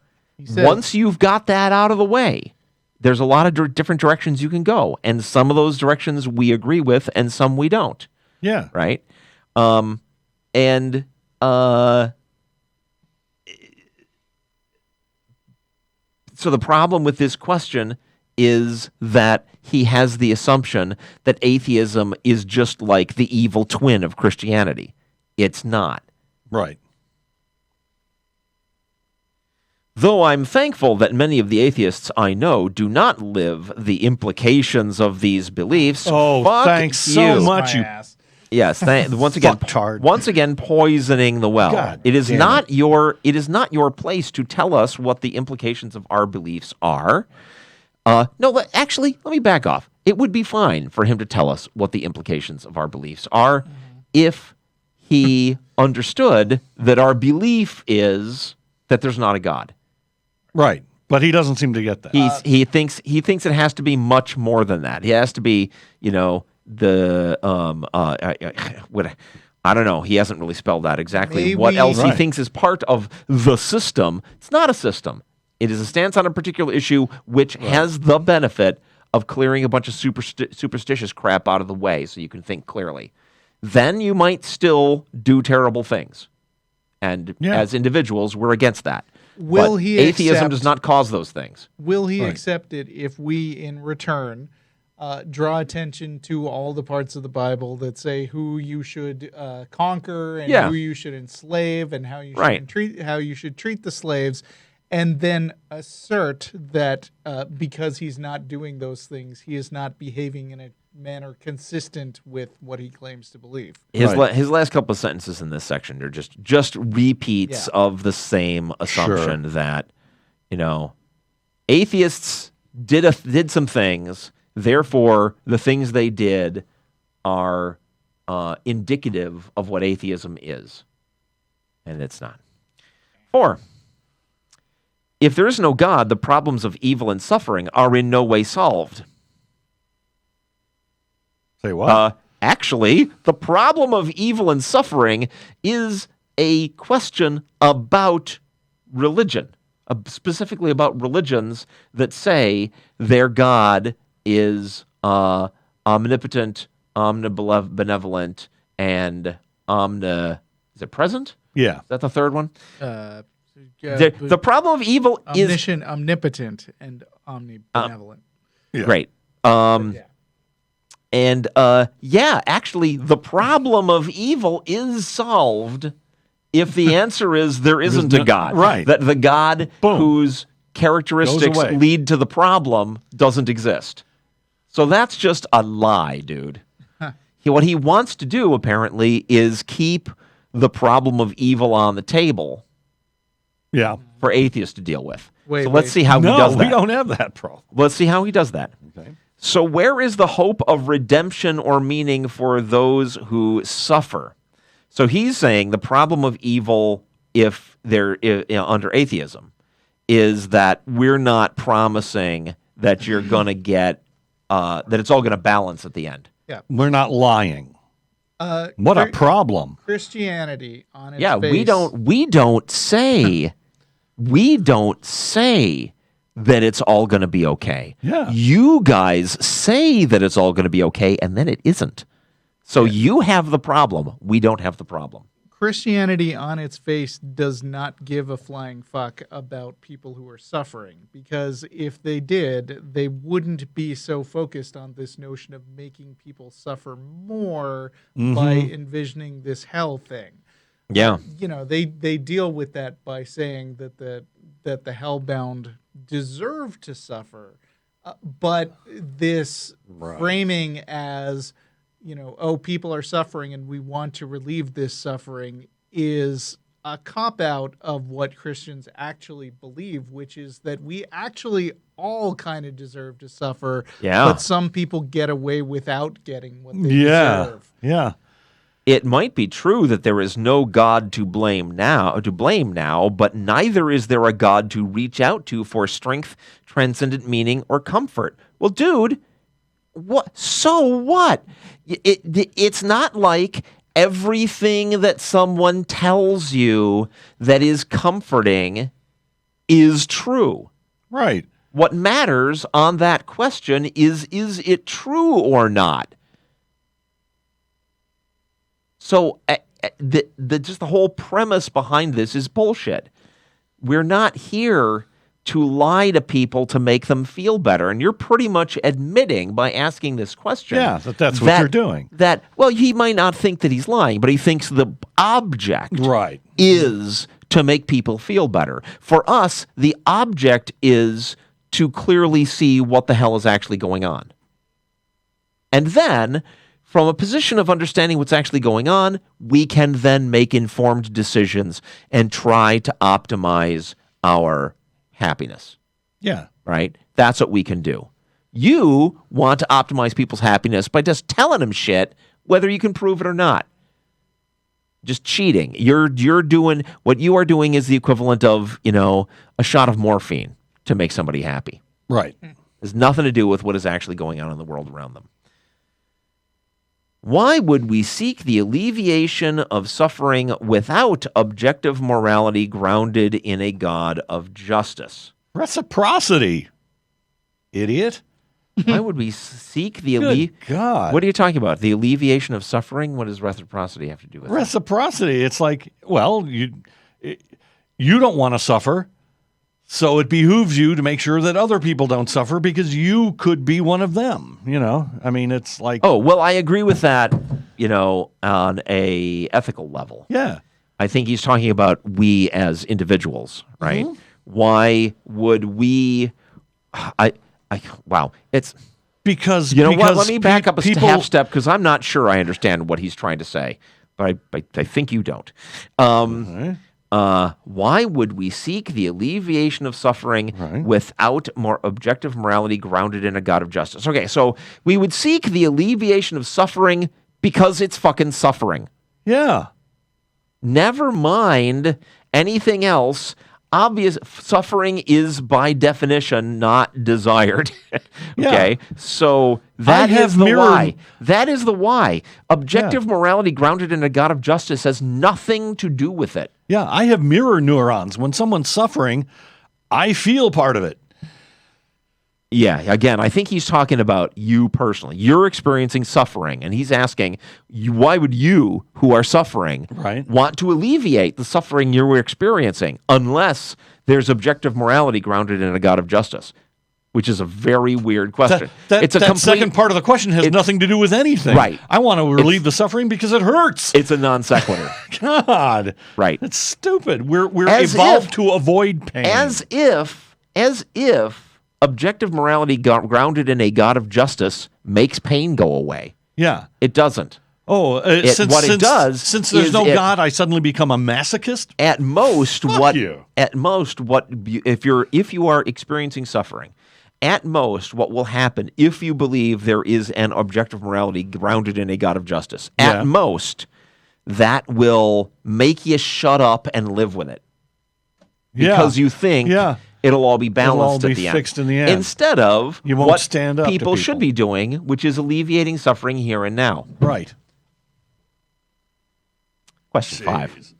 once you've got that out of the way, there's a lot of different directions you can go, and some of those directions we agree with, and some we don't. Yeah. Right? So the problem with this question is that he has the assumption that atheism is just like the evil twin of Christianity. It's not. Right. Though I'm thankful that many of the atheists I know do not live the implications of these beliefs. Oh, thanks so much, you. Yes, once again, poisoning the well. God it is not your place to tell us what the implications of our beliefs are. Actually, let me back off. It would be fine for him to tell us what the implications of our beliefs are if he understood that our belief is that there's not a God. Right, but he doesn't seem to get that. He thinks it has to be much more than that. He has to be, the I don't know. He hasn't really spelled out exactly what else he thinks is part of the system. It's not a system. It is a stance on a particular issue which has the benefit of clearing a bunch of superstitious crap out of the way so you can think clearly. Then you might still do terrible things. And as individuals, we're against that. Atheism does not cause those things. Will he accept it if we, in return, draw attention to all the parts of the Bible that say who you should conquer and who you should enslave and how you should treat the slaves, and then assert that because he's not doing those things, he is not behaving in a manner consistent with what he claims to believe. His last couple of sentences in this section are just repeats of the same assumption that, atheists did some things, therefore the things they did are indicative of what atheism is. And it's not. 4. If there is no God, the problems of evil and suffering are in no way solved. Say what? Actually, the problem of evil and suffering is a question about religion, specifically about religions that say their God is omnipotent, omnibenevolent, and is it present? Yeah. Is that the third one? The problem of evil is omnipotent, and omnibenevolent. Great. Actually, the problem of evil is solved if the answer is there isn't a God. Right. That the God whose characteristics lead to the problem doesn't exist. So that's just a lie, dude. What he wants to do, apparently, is keep the problem of evil on the table for atheists to deal with. Let's see how he does that. We don't have that problem. Let's see how he does that. Okay. So where is the hope of redemption or meaning for those who suffer? So he's saying the problem of evil, if they're under atheism, is that we're not promising that you're going to get, that it's all going to balance at the end. Yeah, we're not lying. What a problem! Christianity on its face. we don't say that it's all going to be okay. Yeah. You guys say that it's all going to be okay, and then it isn't. So you have the problem. We don't have the problem. Christianity on its face does not give a flying fuck about people who are suffering, because if they did, they wouldn't be so focused on this notion of making people suffer more by envisioning this hell thing. Yeah. They deal with that by saying that the hellbound deserve to suffer, but this framing as people are suffering and we want to relieve this suffering is a cop-out of what Christians actually believe, which is that we actually all kind of deserve to suffer, but some people get away without getting what they deserve. Yeah. It might be true that there is no God to blame now, but neither is there a God to reach out to for strength, transcendent meaning, or comfort. Well, dude, what? So what? It's not like everything that someone tells you that is comforting is true. Right. What matters on that question is it true or not? So just the whole premise behind this is bullshit. We're not here to lie to people to make them feel better. And you're pretty much admitting by asking this question. Yeah, that's what you're doing. Well, he might not think that he's lying, but he thinks the object is to make people feel better. For us, the object is to clearly see what the hell is actually going on. And then, from a position of understanding what's actually going on, we can then make informed decisions and try to optimize our happiness. Yeah. Right? That's what we can do. You want to optimize people's happiness by just telling them shit, whether you can prove it or not. Just cheating. You're doing what you are doing is the equivalent of, a shot of morphine to make somebody happy. Right. It has nothing to do with what is actually going on in the world around them. Why would we seek the alleviation of suffering without objective morality grounded in a God of justice? Reciprocity, idiot. Why would we seek the Good God. What are you talking about? The alleviation of suffering? What does reciprocity have to do with Reciprocity? It's like, well, you don't want to suffer, so it behooves you to make sure that other people don't suffer because you could be one of them. I mean, it's like... Oh, well, I agree with that, on a ethical level. Yeah. I think he's talking about we as individuals, right? Mm-hmm. Why would we... Wow. It's... Because... what? Let me back up a half step because I'm not sure I understand what he's trying to say, but I think you don't. Why would we seek the alleviation of suffering without more objective morality grounded in a God of justice? Okay, so we would seek the alleviation of suffering because it's fucking suffering. Yeah. Never mind anything else. Obvious suffering is by definition not desired. Okay, so that is the why. That is the why. Objective morality grounded in a God of justice has nothing to do with it. Yeah, I have mirror neurons. When someone's suffering, I feel part of it. Yeah, again, I think he's talking about you personally. You're experiencing suffering, and he's asking, why would you, who are suffering, want to alleviate the suffering you're experiencing unless there's objective morality grounded in a God of justice? Which is a very weird question. That second part of the question has nothing to do with anything. Right. I want to relieve the suffering because it hurts. It's a non sequitur. God. Right. It's stupid. We're evolved to avoid pain. As if objective morality grounded in a God of justice makes pain go away. Yeah. It doesn't. Oh, since there's no God, I suddenly become a masochist? At most, if you are experiencing suffering, at most, what will happen if you believe there is an objective morality grounded in a God of justice, at most, that will make you shut up and live with it. Because you think it'll all be balanced at the end. Fixed in the end. Instead of you won't what stand up people should be doing, which is alleviating suffering here and now. Right. Question 5.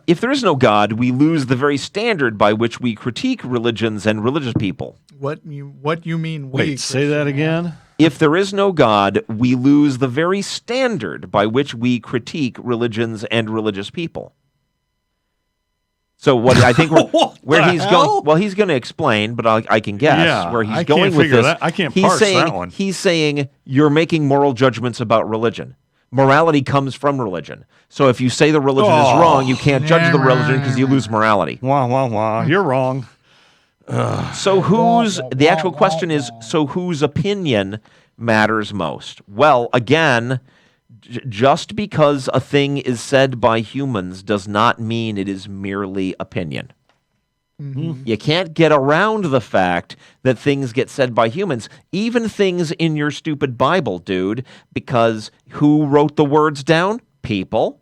If there is no God, we lose the very standard by which we critique religions and religious people. What you mean? Wait, say that again. If there is no God, we lose the very standard by which we critique religions and religious people. So what I think where he's going, well, he's going to explain, but I can guess where he's going with this. I can't he's parse saying, that one. He's saying you're making moral judgments about religion. Morality comes from religion. So if you say the religion is wrong, you can't judge the religion because you lose morality. Wah, wah, wah. You're wrong. So the actual question is, so whose opinion matters most? Well, again, just because a thing is said by humans does not mean it is merely opinion. Mm-hmm. You can't get around the fact that things get said by humans, even things in your stupid Bible, dude, because who wrote the words down? People.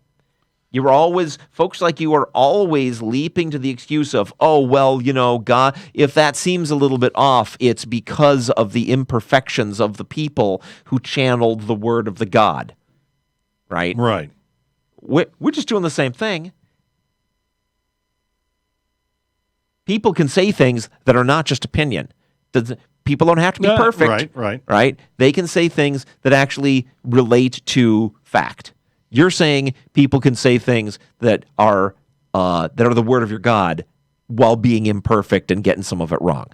You're always, folks like you are always leaping to the excuse of, oh, well, God, if that seems a little bit off, it's because of the imperfections of the people who channeled the word of the God. Right? Right. We're just doing the same thing. People can say things that are not just opinion. People don't have to be perfect. Right? They can say things that actually relate to fact. You're saying people can say things that are the word of your God while being imperfect and getting some of it wrong.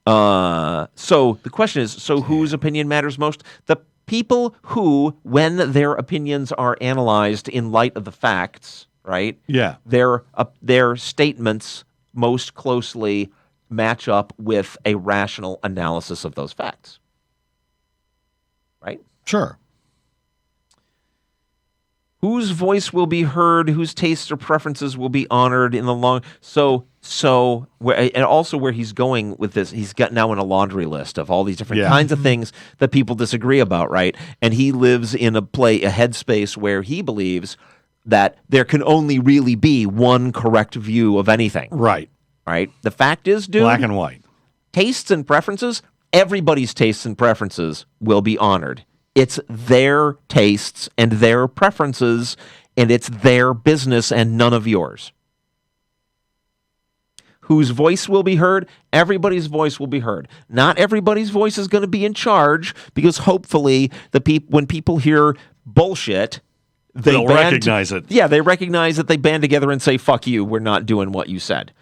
So the question is, whose opinion matters most? The people who, when their opinions are analyzed in light of the facts, right? Yeah. Their statements most closely match up with a rational analysis of those facts. Right? Sure. Whose voice will be heard, whose tastes or preferences will be honored in the long... and also where he's going with this, he's got now in a laundry list of all these different kinds of things that people disagree about, right? And he lives in a headspace where he believes that there can only really be one correct view of anything. Right. Right? The fact is, dude... Black and white. Tastes and preferences, everybody's tastes and preferences will be honored. It's their tastes and their preferences, and it's their business and none of yours. Whose voice will be heard? Everybody's voice will be heard. Not everybody's voice is going to be in charge, because hopefully when people hear bullshit, they'll recognize it. Yeah, they recognize that they band together and say, fuck you, we're not doing what you said.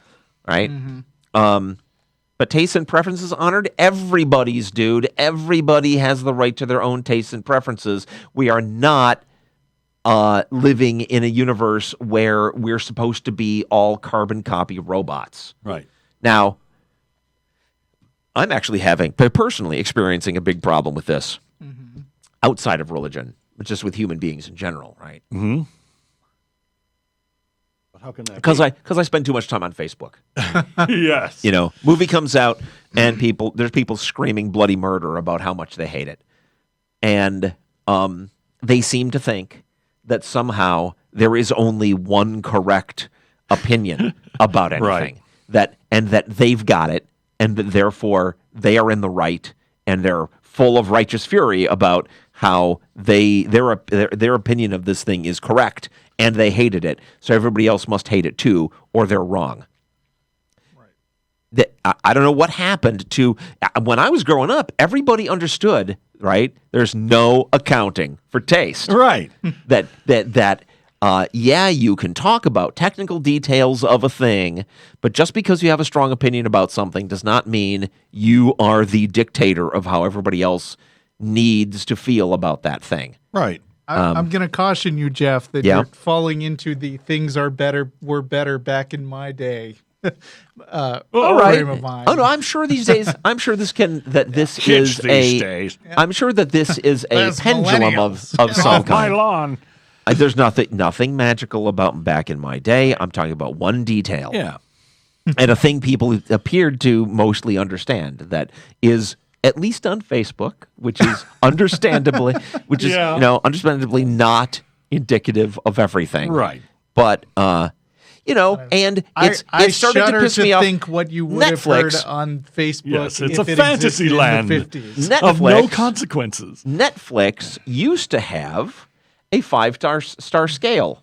Right? Mm-hmm. But tastes and preferences honored? Everybody's, dude. Everybody has the right to their own tastes and preferences. We are not living in a universe where we're supposed to be all carbon copy robots. Right. Now, I'm actually personally experiencing a big problem with this outside of religion, but just with human beings in general, right? Mm-hmm. How can that Because I spend too much time on Facebook. Yes. Movie comes out and there's people screaming bloody murder about how much they hate it. And they seem to think that somehow there is only one correct opinion about anything. Right. That they've got it, and that therefore they are in the right, and they're full of righteous fury about how their opinion of this thing is correct, and they hated it, so everybody else must hate it too, or they're wrong. Right. I don't know what happened to... When I was growing up, everybody understood, right? There's no accounting for taste. Right. You can talk about technical details of a thing, but just because you have a strong opinion about something does not mean you are the dictator of how everybody else needs to feel about that thing. Right. I'm going to caution you, Jeff, that you're falling into the things were better back in my day. All right. Frame of mind. Oh no, I'm sure these days. I'm sure this is days. I'm sure that this is a pendulum of some Off my kind. lawn. There's nothing magical about back in my day. I'm talking about one detail. Yeah. And a thing people appeared to mostly understand that is, at least on Facebook, which is understandably not indicative of everything. Right. But and it started to piss me off. I think what you would have heard on Facebook. Yes, it's if a it fantasy existed land in the 50s. Netflix, of no consequences. Netflix used to have a 5-star scale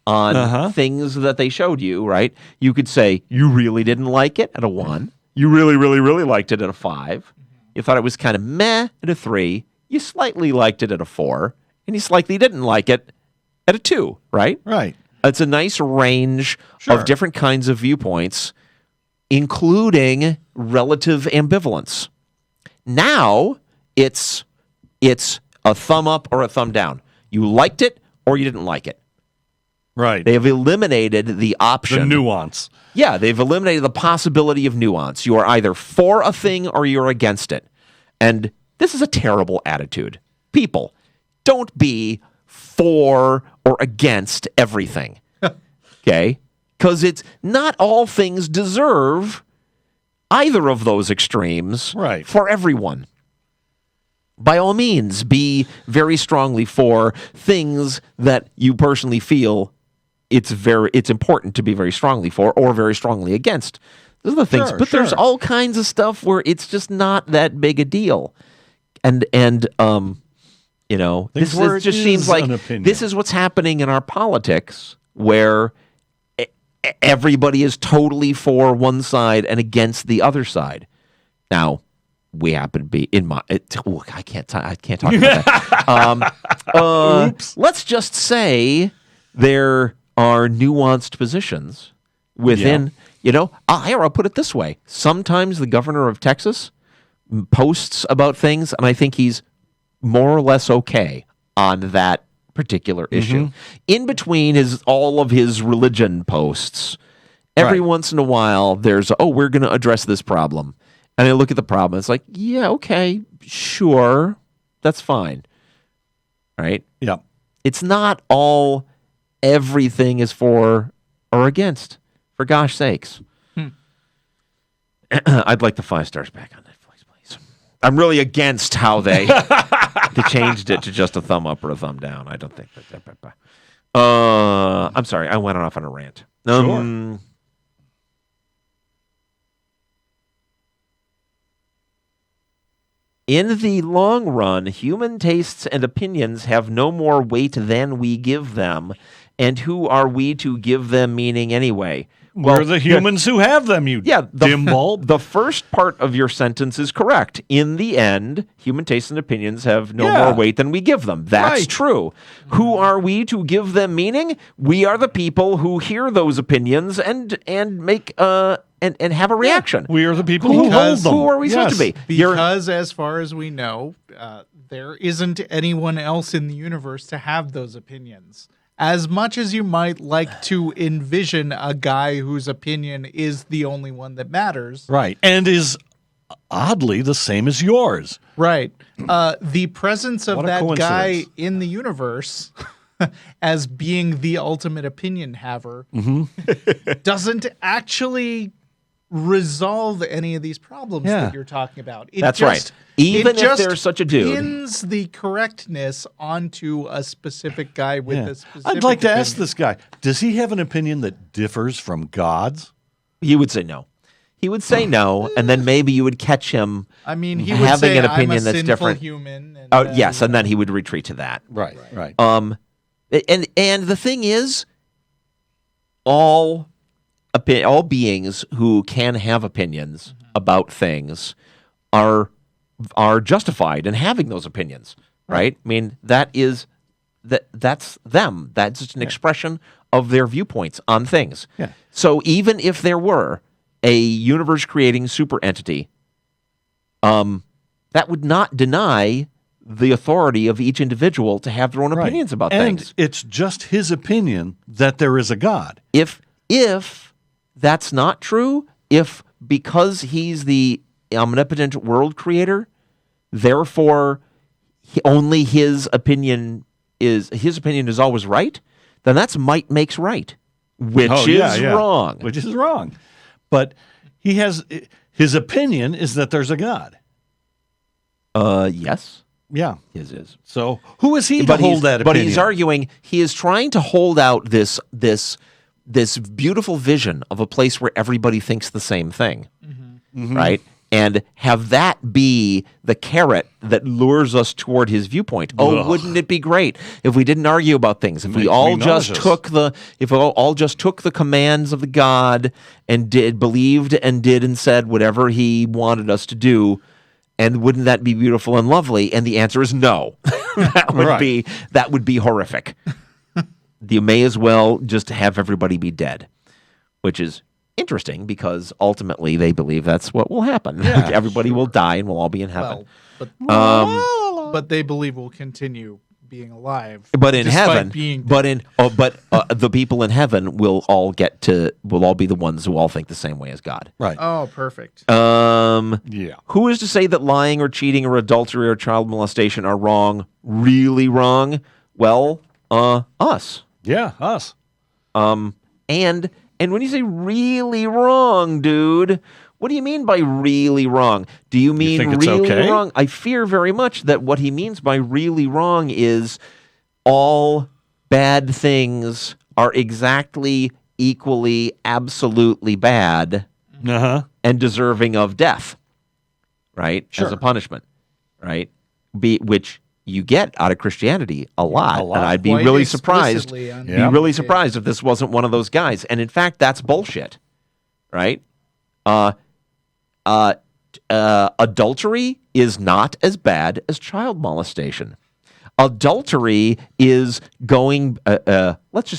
on things that they showed you, right? You could say, you really didn't like it at a 1. You really, really, really liked it at a 5. You thought it was kind of meh at a 3. You slightly liked it at a 4. And you slightly didn't like it at a 2, right? Right. It's a nice range Sure. of different kinds of viewpoints, including relative ambivalence. Now it's a thumb up or a thumb down. You liked it or you didn't like it. Right. They have eliminated the option. The nuance. Yeah, they've eliminated the possibility of nuance. You are either for a thing or you're against it. And this is a terrible attitude. People, don't be for or against everything. Okay? Because it's not all things deserve either of those extremes Right. for everyone. By all means, be very strongly for things that you personally feel it's important to be very strongly for or very strongly against. Those are the things. Sure, but there's sure. all kinds of stuff where it's just not that big a deal. And you know, Things this where is, it just is seems like an opinion. this is what's happening in our politics where everybody is totally for one side and against the other side. Now, we happen to be in my. I can't talk about that. Oops. Let's just say there are nuanced positions within. Yeah. You know, I'll put it this way: sometimes the governor of Texas posts about things, and I think he's more or less okay on that particular issue. In between all of his religion posts, every Right. once in a while, there's we're going to address this problem. And I look at the problem. It's like, yeah, okay, sure, that's fine, right? Yeah. It's not all everything is for or against. For gosh sakes, I'd like the 5 stars back on Netflix, please. I'm really against how they changed it to just a thumb up or a thumb down. I don't think that. I'm sorry, I went off on a rant. Sure. In the long run, human tastes and opinions have no more weight than we give them. And who are we to give them meaning anyway? We're the humans who have them, you dim bulb. The first part of your sentence is correct. In the end, human tastes and opinions have no Yeah. more weight than we give them. That's Right. true. Who are we to give them meaning? We are the people who hear those opinions and make and have a reaction. We are the people who hold them. Who are we supposed to Yes. be? You're- Because, as far as we know, there isn't anyone else in the universe to have those opinions. As much as you might like to envision a guy whose opinion is the only one that matters. Right. And is oddly the same as yours. Right. The presence of What a that guy coincidence. in the universe as being the ultimate opinion haver doesn't actually resolve any of these problems Yeah. that you're talking about. It That's just- right. Even it if just there's such a dude. pins the correctness onto a specific guy with Yeah. a specific I'd like to ask opinion. this guy, does he have an opinion that differs from God's? He would say no. He would say no, and then maybe you would catch him. I mean, he would having say, an I'm opinion a that's sinful different. human. And, Oh, yes, and then he would retreat to that. Right. Right. And the thing is, all beings who can have opinions about things are justified in having those opinions, right? I mean, that's them. That's just an expression of their viewpoints on things. Yeah. So even if there were a universe-creating super entity, that would not deny the authority of each individual to have their own Right. opinions about and things. it's just his opinion that there is a God. If that's not true, if because he's the omnipotent world creator, therefore only his opinion is always right, then that's might makes right, which is wrong. Which is wrong. But he has his opinion is that there's a God. Yes, Yeah. his is. So who is he to But hold that opinion? But he's arguing he is trying to hold out this beautiful vision of a place where everybody thinks the same thing, right? And have that be the carrot that lures us toward his viewpoint. Oh, Ugh. wouldn't it be great if we didn't argue about things? If we Makes all me just nauseous. took the commands of the God and believed and did and said whatever he wanted us to do, And wouldn't that be beautiful and lovely? And the answer is no. that would be horrific. You may as well just have everybody be dead, which is interesting because ultimately they believe that's what will happen. Yeah, Everybody will die and we'll all be in heaven. But they believe we'll continue being alive. But in despite heaven, being the people in heaven will all be the ones who all think the same way as God. Right. Oh, perfect. Yeah. Who is to say that lying or cheating or adultery or child molestation are wrong? Really wrong? Well, us. Yeah, us. And when you say really wrong, dude, what do you mean by really wrong? Do you mean think it's really okay? wrong? I fear very much that what he means by really wrong is all bad things are exactly, equally, absolutely bad Uh-huh. and deserving of death, right? Sure. As a punishment, right? Which you get out of Christianity a lot. A lot. And I'd be Quite really surprised. explicitly on- Be Yeah. really surprised if this wasn't one of those guys. And in fact, that's bullshit, right? Adultery is not as bad as child molestation. Adultery is going. Let's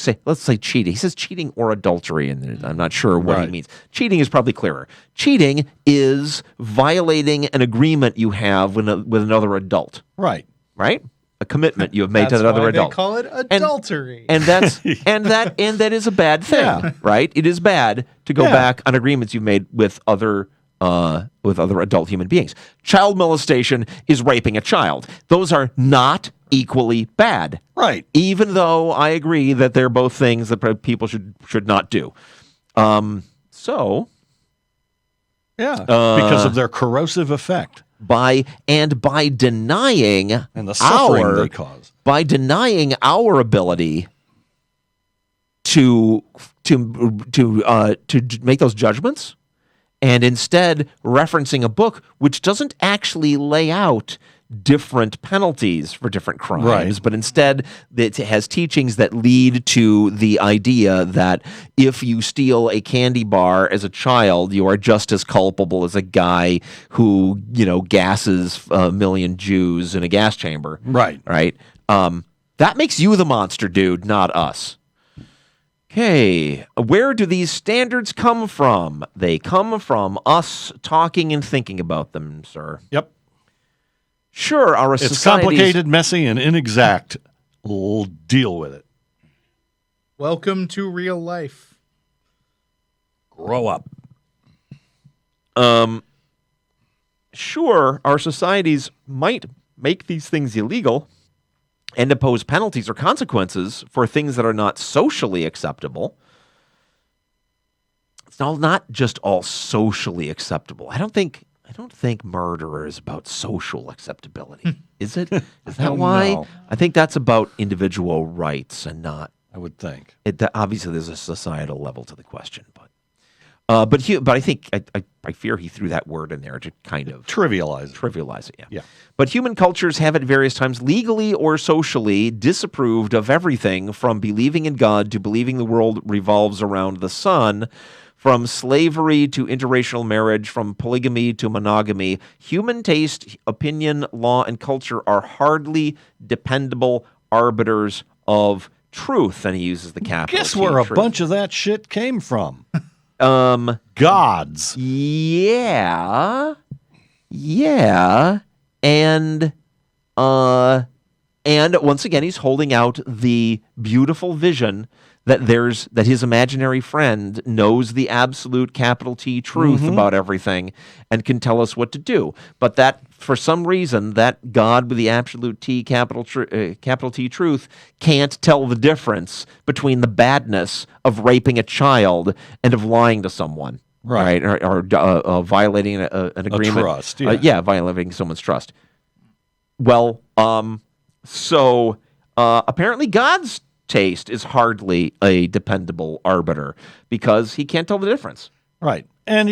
say cheating. He says cheating or adultery, and I'm not sure what he Right. means. Cheating is probably clearer. Cheating is violating an agreement you have with another adult, Right. right? A commitment you have made That's to another why adult. They call it adultery. And that is a bad thing, Yeah. right? It is bad to go Yeah. back on agreements you've made with other adult human beings. Child molestation is raping a child. Those are not equally bad, Right. even though I agree that they're both things that people should not do. So Yeah. Because of their corrosive effect by denying and the suffering they cause. by denying our ability to make those judgments, and instead referencing a book which doesn't actually lay out different penalties for different crimes, Right. but instead it has teachings that lead to the idea that if you steal a candy bar as a child, you are just as culpable as a guy who, gasses a million Jews in a gas chamber. Right. Right? That makes you the monster, dude, not us. Okay, where do these standards come from? They come from us talking and thinking about them, sir. Yep. Sure, our It's societies... complicated, messy, and inexact. We'll deal with it. Welcome to real life. Grow up. Sure, our societies might make these things illegal and impose penalties or consequences for things that are not socially acceptable. It's not just all socially acceptable. I don't think murder is about social acceptability. Is it? Is that don't why? know. I think that's about individual rights and not. I would think. Obviously, there's a societal level to the question, but I think I fear he threw that word in there to kind of Trivialize it. it. Yeah. But human cultures have at various times legally or socially disapproved of everything from believing in God to believing the world revolves around the sun, from slavery to interracial marriage, from polygamy to monogamy. Human taste, opinion, law, and culture are hardly dependable arbiters of truth. And he uses the capital Guess T, where a truth. bunch of that shit came from? Gods. Yeah. And once again, he's holding out the beautiful vision that his imaginary friend knows the absolute capital T truth about everything and can tell us what to do. But that, for some reason, that God with the absolute T capital T truth can't tell the difference between the badness of raping a child and of lying to someone. Right. Or violating an agreement. trust, yeah. Violating someone's trust. Well, so apparently God's taste is hardly a dependable arbiter because he can't tell the difference. Right. And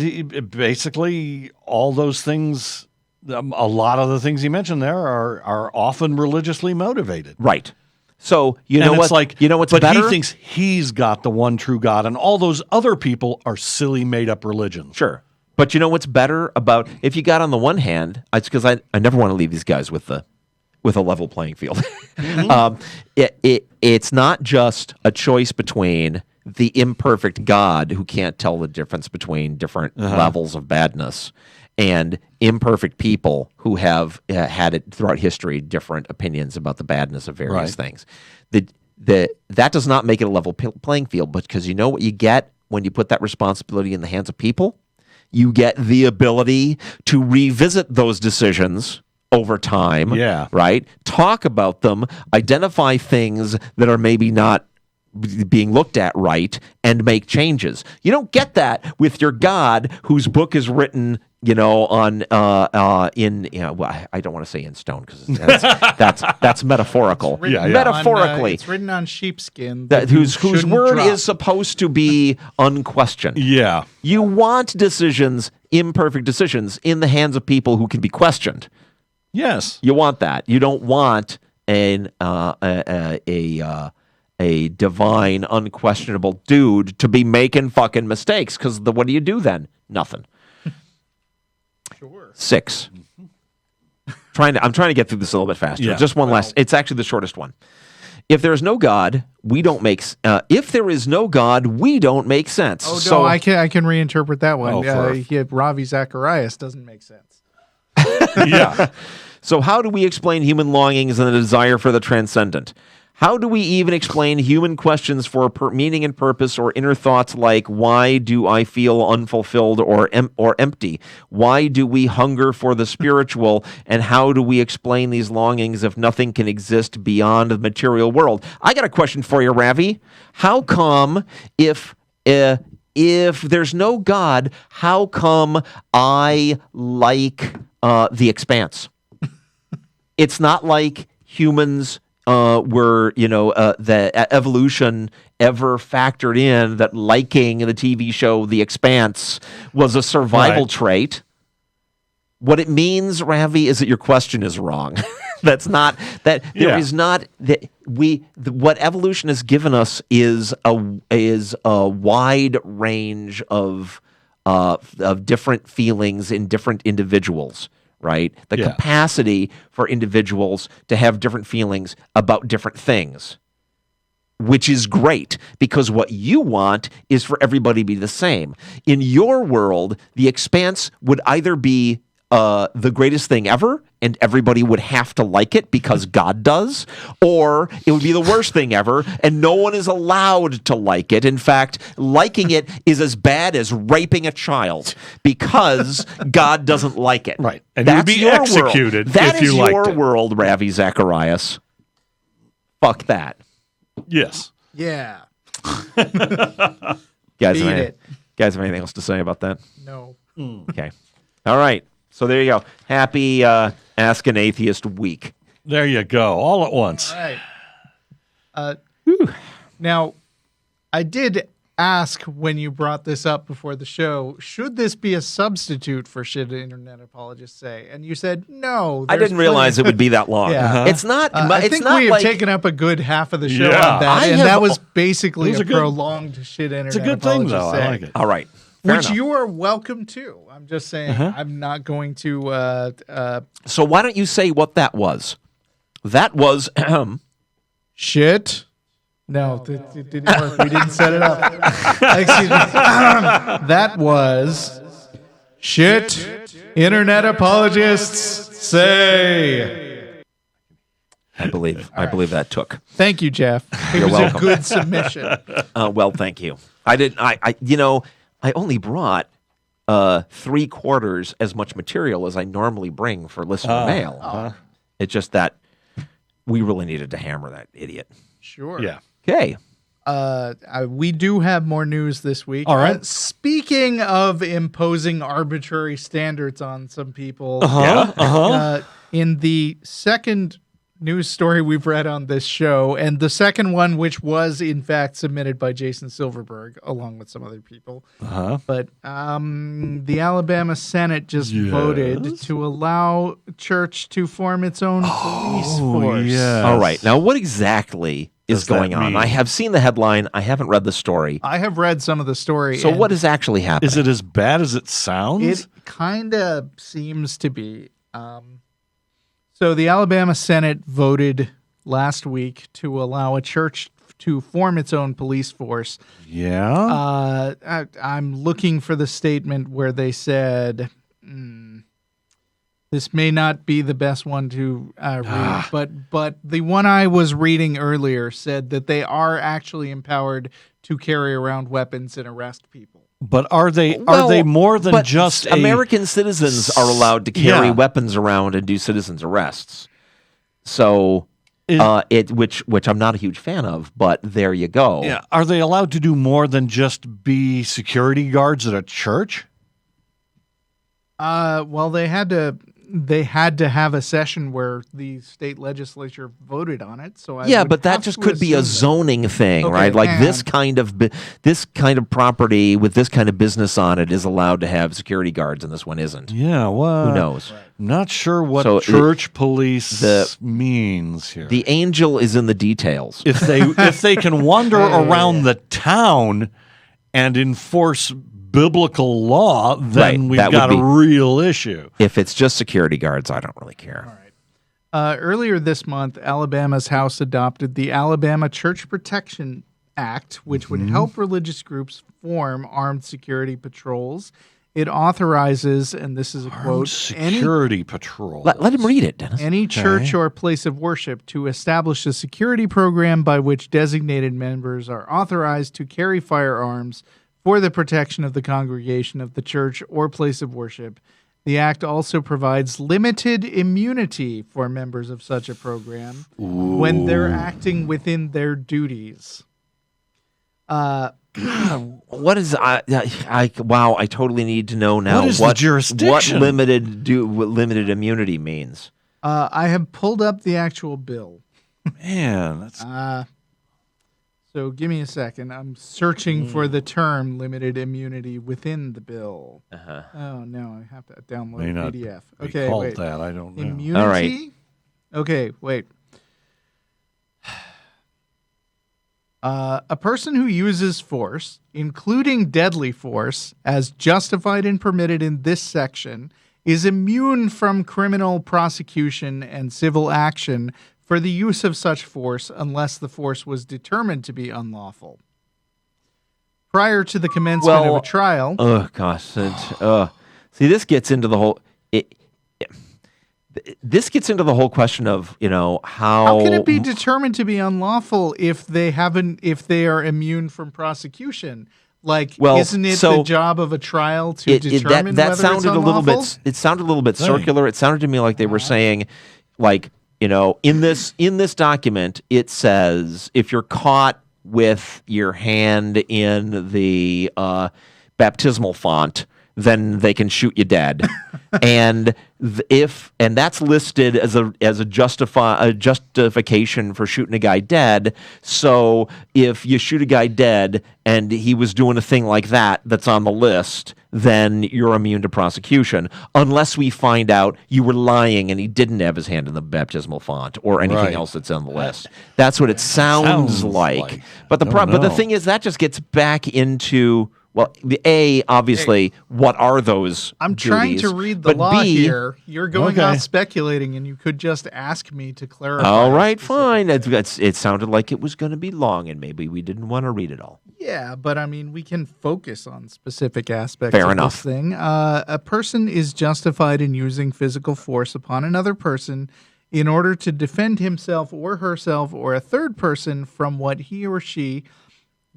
he basically all those things, a lot of the things he mentioned there are often religiously motivated. Right. So you And know it's what? like, You know what's but better? he thinks he's got the one true God, and all those other people are silly made up religions. Sure. But you know what's better about if you got on the one hand, it's because I never want to leave these guys with a level playing field. It's not just a choice between the imperfect God who can't tell the difference between different levels of badness and imperfect people who have had it throughout history different opinions about the badness of various things. That does not make it a level playing field, because you know what you get when you put that responsibility in the hands of people? You get the ability to revisit those decisions over time, right? Talk about them, identify things that are maybe not being looked at right, and make changes. You don't get that with your God, whose book is written, on I don't want to say in stone, because that's metaphorical. Metaphorically, it's written on sheepskin. Whose word is supposed to be unquestioned. Yeah, you want decisions, imperfect decisions, in the hands of people who can be questioned. Yes, you want that. You don't want a divine, unquestionable dude to be making fucking mistakes. Because what do you do then? Nothing. Sure. 6. I'm trying to get through this a little bit faster. Yeah. Just one last. It's actually the shortest one. If there is no God, we don't make. If there is no God, we don't make sense. Oh no, I can reinterpret that one. Ravi Zacharias doesn't make sense. Yeah. So how do we explain human longings and the desire for the transcendent? How do we even explain human questions for meaning and purpose, or inner thoughts like, why do I feel unfulfilled or empty? Why do we hunger for the spiritual? And how do we explain these longings if nothing can exist beyond the material world? I got a question for you, Ravi. How come if there's no God, how come I like The Expanse? It's not like humans were, the evolution ever factored in that liking the TV show The Expanse was a survival trait. What it means, Ravi, is that your question is wrong. That's not that there is not that what evolution has given us is a wide range of different feelings in different individuals. Right? The capacity for individuals to have different feelings about different things, which is great, because what you want is for everybody to be the same. In your world, The Expanse would either be the greatest thing ever, and everybody would have to like it because God does, or it would be the worst thing ever, and no one is allowed to like it. In fact, liking it is as bad as raping a child because God doesn't like it. Right. And that's you would be executed world. That if you is liked your it. world, Ravi Zacharias. Fuck that. Yes. Yeah. Guys, have anything else to say about that? No. Okay. All right. So there you go. Happy Ask an Atheist week. There you go. All at once. All right. Now, I did ask when you brought this up before the show, should this be a substitute for Shit Internet Apologists Say? And you said no. I didn't realize it would be that long. Yeah. It's not. I think we have taken up a good half of the show on that, and that was basically a prolonged Shit Internet It's a good thing, though. Apologists Say. I like it. All right. Which you are welcome to. I'm just saying, I'm not going to. So why don't you say what that was? That was shit. No, it didn't work. We didn't set it up. Excuse me. That was shit. Internet apologists say. I believe that took. Thank you, Jeff. It You're was welcome. a good submission. Well, thank you. I only brought 3/4 as much material as I normally bring for listener mail. It's just that we really needed to hammer that idiot. Sure. Yeah. Okay. We do have more news this week. All right. Speaking of imposing arbitrary standards on some people, in the second news story we've read on this show, and the second one, which was in fact submitted by Jason Silverberg along with some other people, but the Alabama Senate just voted to allow church to form its own police force. Yes. All right. Now, what exactly is going on? I have seen the headline. I haven't read the story. I have read some of the story. So what is actually happening? Is it as bad as it sounds? It kind of seems to be. So the Alabama Senate voted last week to allow a church to form its own police force. Yeah. I'm looking for the statement where they said, this may not be the best one to read, but the one I was reading earlier said that they are actually empowered to carry around weapons and arrest people. But are they more than just American citizens are allowed to carry weapons around and do citizens arrests? So which I'm not a huge fan of, but there you go. Yeah, are they allowed to do more than just be security guards at a church? Well, they had to have a session where the state legislature voted on it. So but that just could be a zoning thing, right? Like this kind of property with this kind of business on it is allowed to have security guards, and this one isn't. Yeah, well, who knows? Right. Not sure what church police means here. The angel is in the details. If they can wander around the town and enforce biblical law, then we've got a real issue. If it's just security guards, I don't really care. All right. Earlier this month, Alabama's House adopted the Alabama Church Protection Act, which would help religious groups form armed security patrols. It authorizes, and this is a quote, security patrol. Let him read it, Dennis. Any church or place of worship to establish a security program by which designated members are authorized to carry firearms for the protection of the congregation of the church or place of worship. The act also provides limited immunity for members of such a program when they're acting within their duties. What is wow? I totally need to know now. What is the jurisdiction? What limited immunity means? I have pulled up the actual bill. Man, that's so give me a second. I'm searching for the term limited immunity within the bill. Oh no, I have to download a PDF. Okay, wait. That I don't know. Immunity. All right. Okay, wait. A person who uses force, including deadly force, as justified and permitted in this section, is immune from criminal prosecution and civil action for the use of such force unless the force was determined to be unlawful. Prior to the commencement of a trial... Oh, gosh. See, this gets into the whole... This gets into the whole question of, how can it be determined to be unlawful if they are immune from prosecution? Isn't it the job of a trial to determine whether it's unlawful? It sounded a little bit circular. It sounded to me like they were saying, in this document, it says if you're caught with your hand in the baptismal font, then they can shoot you dead. And that's listed as a justification for shooting a guy dead. So if you shoot a guy dead and he was doing a thing like that's on the list, then you're immune to prosecution, unless we find out you were lying and he didn't have his hand in the baptismal font or anything else that's on the list. That's what it sounds like. But the thing is, that just gets back into. Well, obviously, what are those I'm duties? trying to read the law here. You're going off speculating, and you could just ask me to clarify. All right, fine. It sounded like it was going to be long, and maybe we didn't want to read it all. Yeah, but we can focus on specific aspects of this thing. A person is justified in using physical force upon another person in order to defend himself or herself or a third person from what he or she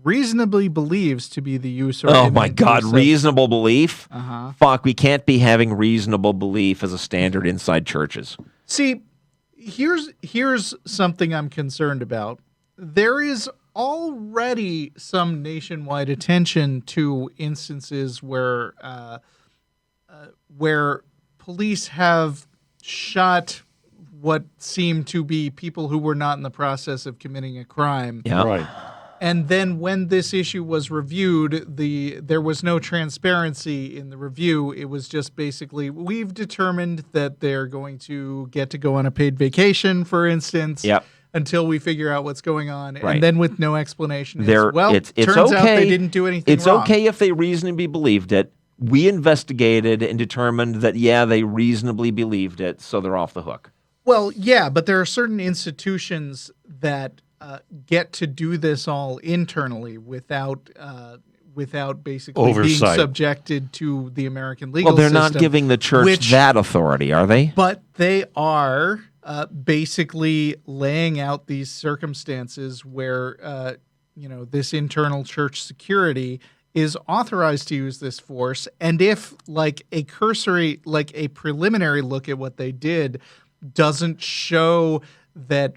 reasonably believes to be the use or oh my God, reasonable belief? Uh-huh. Fuck, we can't be having reasonable belief as a standard inside churches. See, here's something I'm concerned about. There is already some nationwide attention to instances where police have shot what seemed to be people who were not in the process of committing a crime. Yeah. Right. And then when this issue was reviewed, there was no transparency in the review. It was just basically, we've determined that they're going to get to go on a paid vacation, for instance. Yep. until we figure out what's going on, Right. and then with no explanation, It's turns okay. out they didn't do anything It's wrong. okay if they reasonably believed it. We investigated and determined that, they reasonably believed it, so they're off the hook. Well, yeah, but there are certain institutions that get to do this all internally without basically Oversight. being subjected to the American legal Well, they're system. not giving the church which- that authority, are they? But they are basically laying out these circumstances where, this internal church security is authorized to use this force. And if a preliminary look at what they did doesn't show that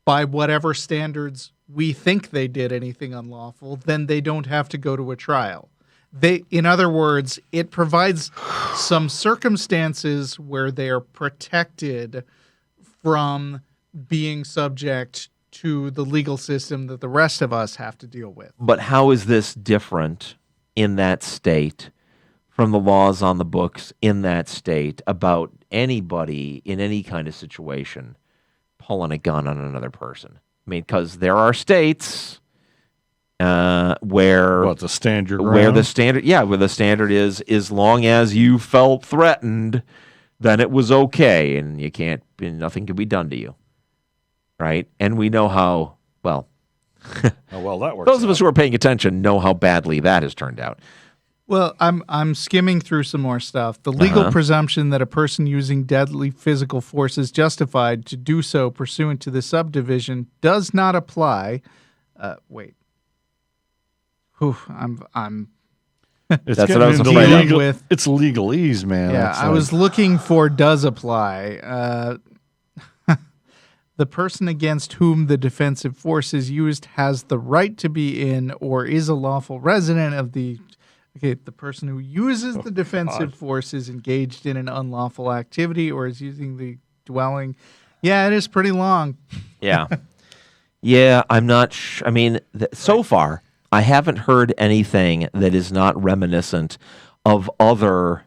by whatever standards we think they did anything unlawful, then they don't have to go to a trial. In other words, it provides some circumstances where they are protected from being subject to the legal system that the rest of us have to deal with. But how is this different in that state from the laws on the books in that state about anybody in any kind of situation pulling a gun on another person? I mean, because there are states where What, the stand your where the ground? where the standard is as long as you felt threatened, then it was okay, and nothing can be done to you, right? And we know how well. Oh, well, that works. Those of us who are paying attention know how badly that has turned out. Well, I'm skimming through some more stuff. The legal presumption that a person using deadly physical force is justified to do so pursuant to the subdivision does not apply. Wait. Whew, I'm It's That's what getting I was into afraid of. legal- It's legalese, man. yeah, It's I was looking for does apply. The person against whom the defensive force is used has the right to be in or is a lawful resident of the. Okay, the person who uses the defensive force is engaged in an unlawful activity or is using the dwelling. Yeah, it is pretty long. Yeah. Yeah, I'm not I mean, so far, I haven't heard anything that is not reminiscent of other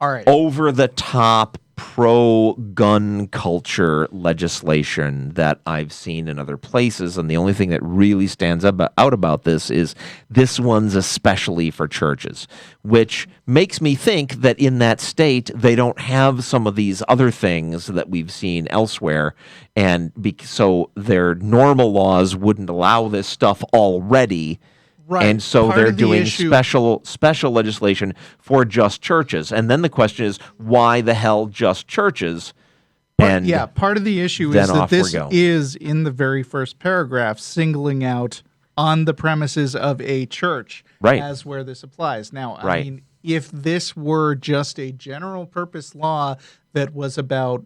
All right. over-the-top pro-gun culture legislation that I've seen in other places, and the only thing that really stands out about this is this one's especially for churches, which makes me think that in that state they don't have some of these other things that we've seen elsewhere, and so their normal laws wouldn't allow this stuff already. Right. And so Part they're of the doing issue- special legislation for just churches. And then the question is, why the hell just churches? And Part of the issue then is that off we this go. is in the very first paragraph singling out on the premises of a church Right. as where this applies. Now, I Right. mean, if this were just a general purpose law that was about,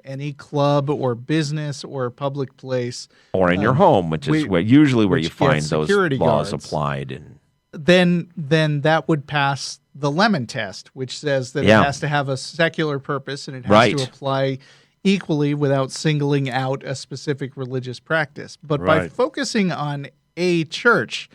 any club or business or public place, or in your home, which is we- usually where which you find gets those security laws guards. applied. And then that would pass the Lemon test, which says that Yeah. it has to have a secular purpose and it has Right. to apply equally without singling out a specific religious practice. But by Right. focusing on a church,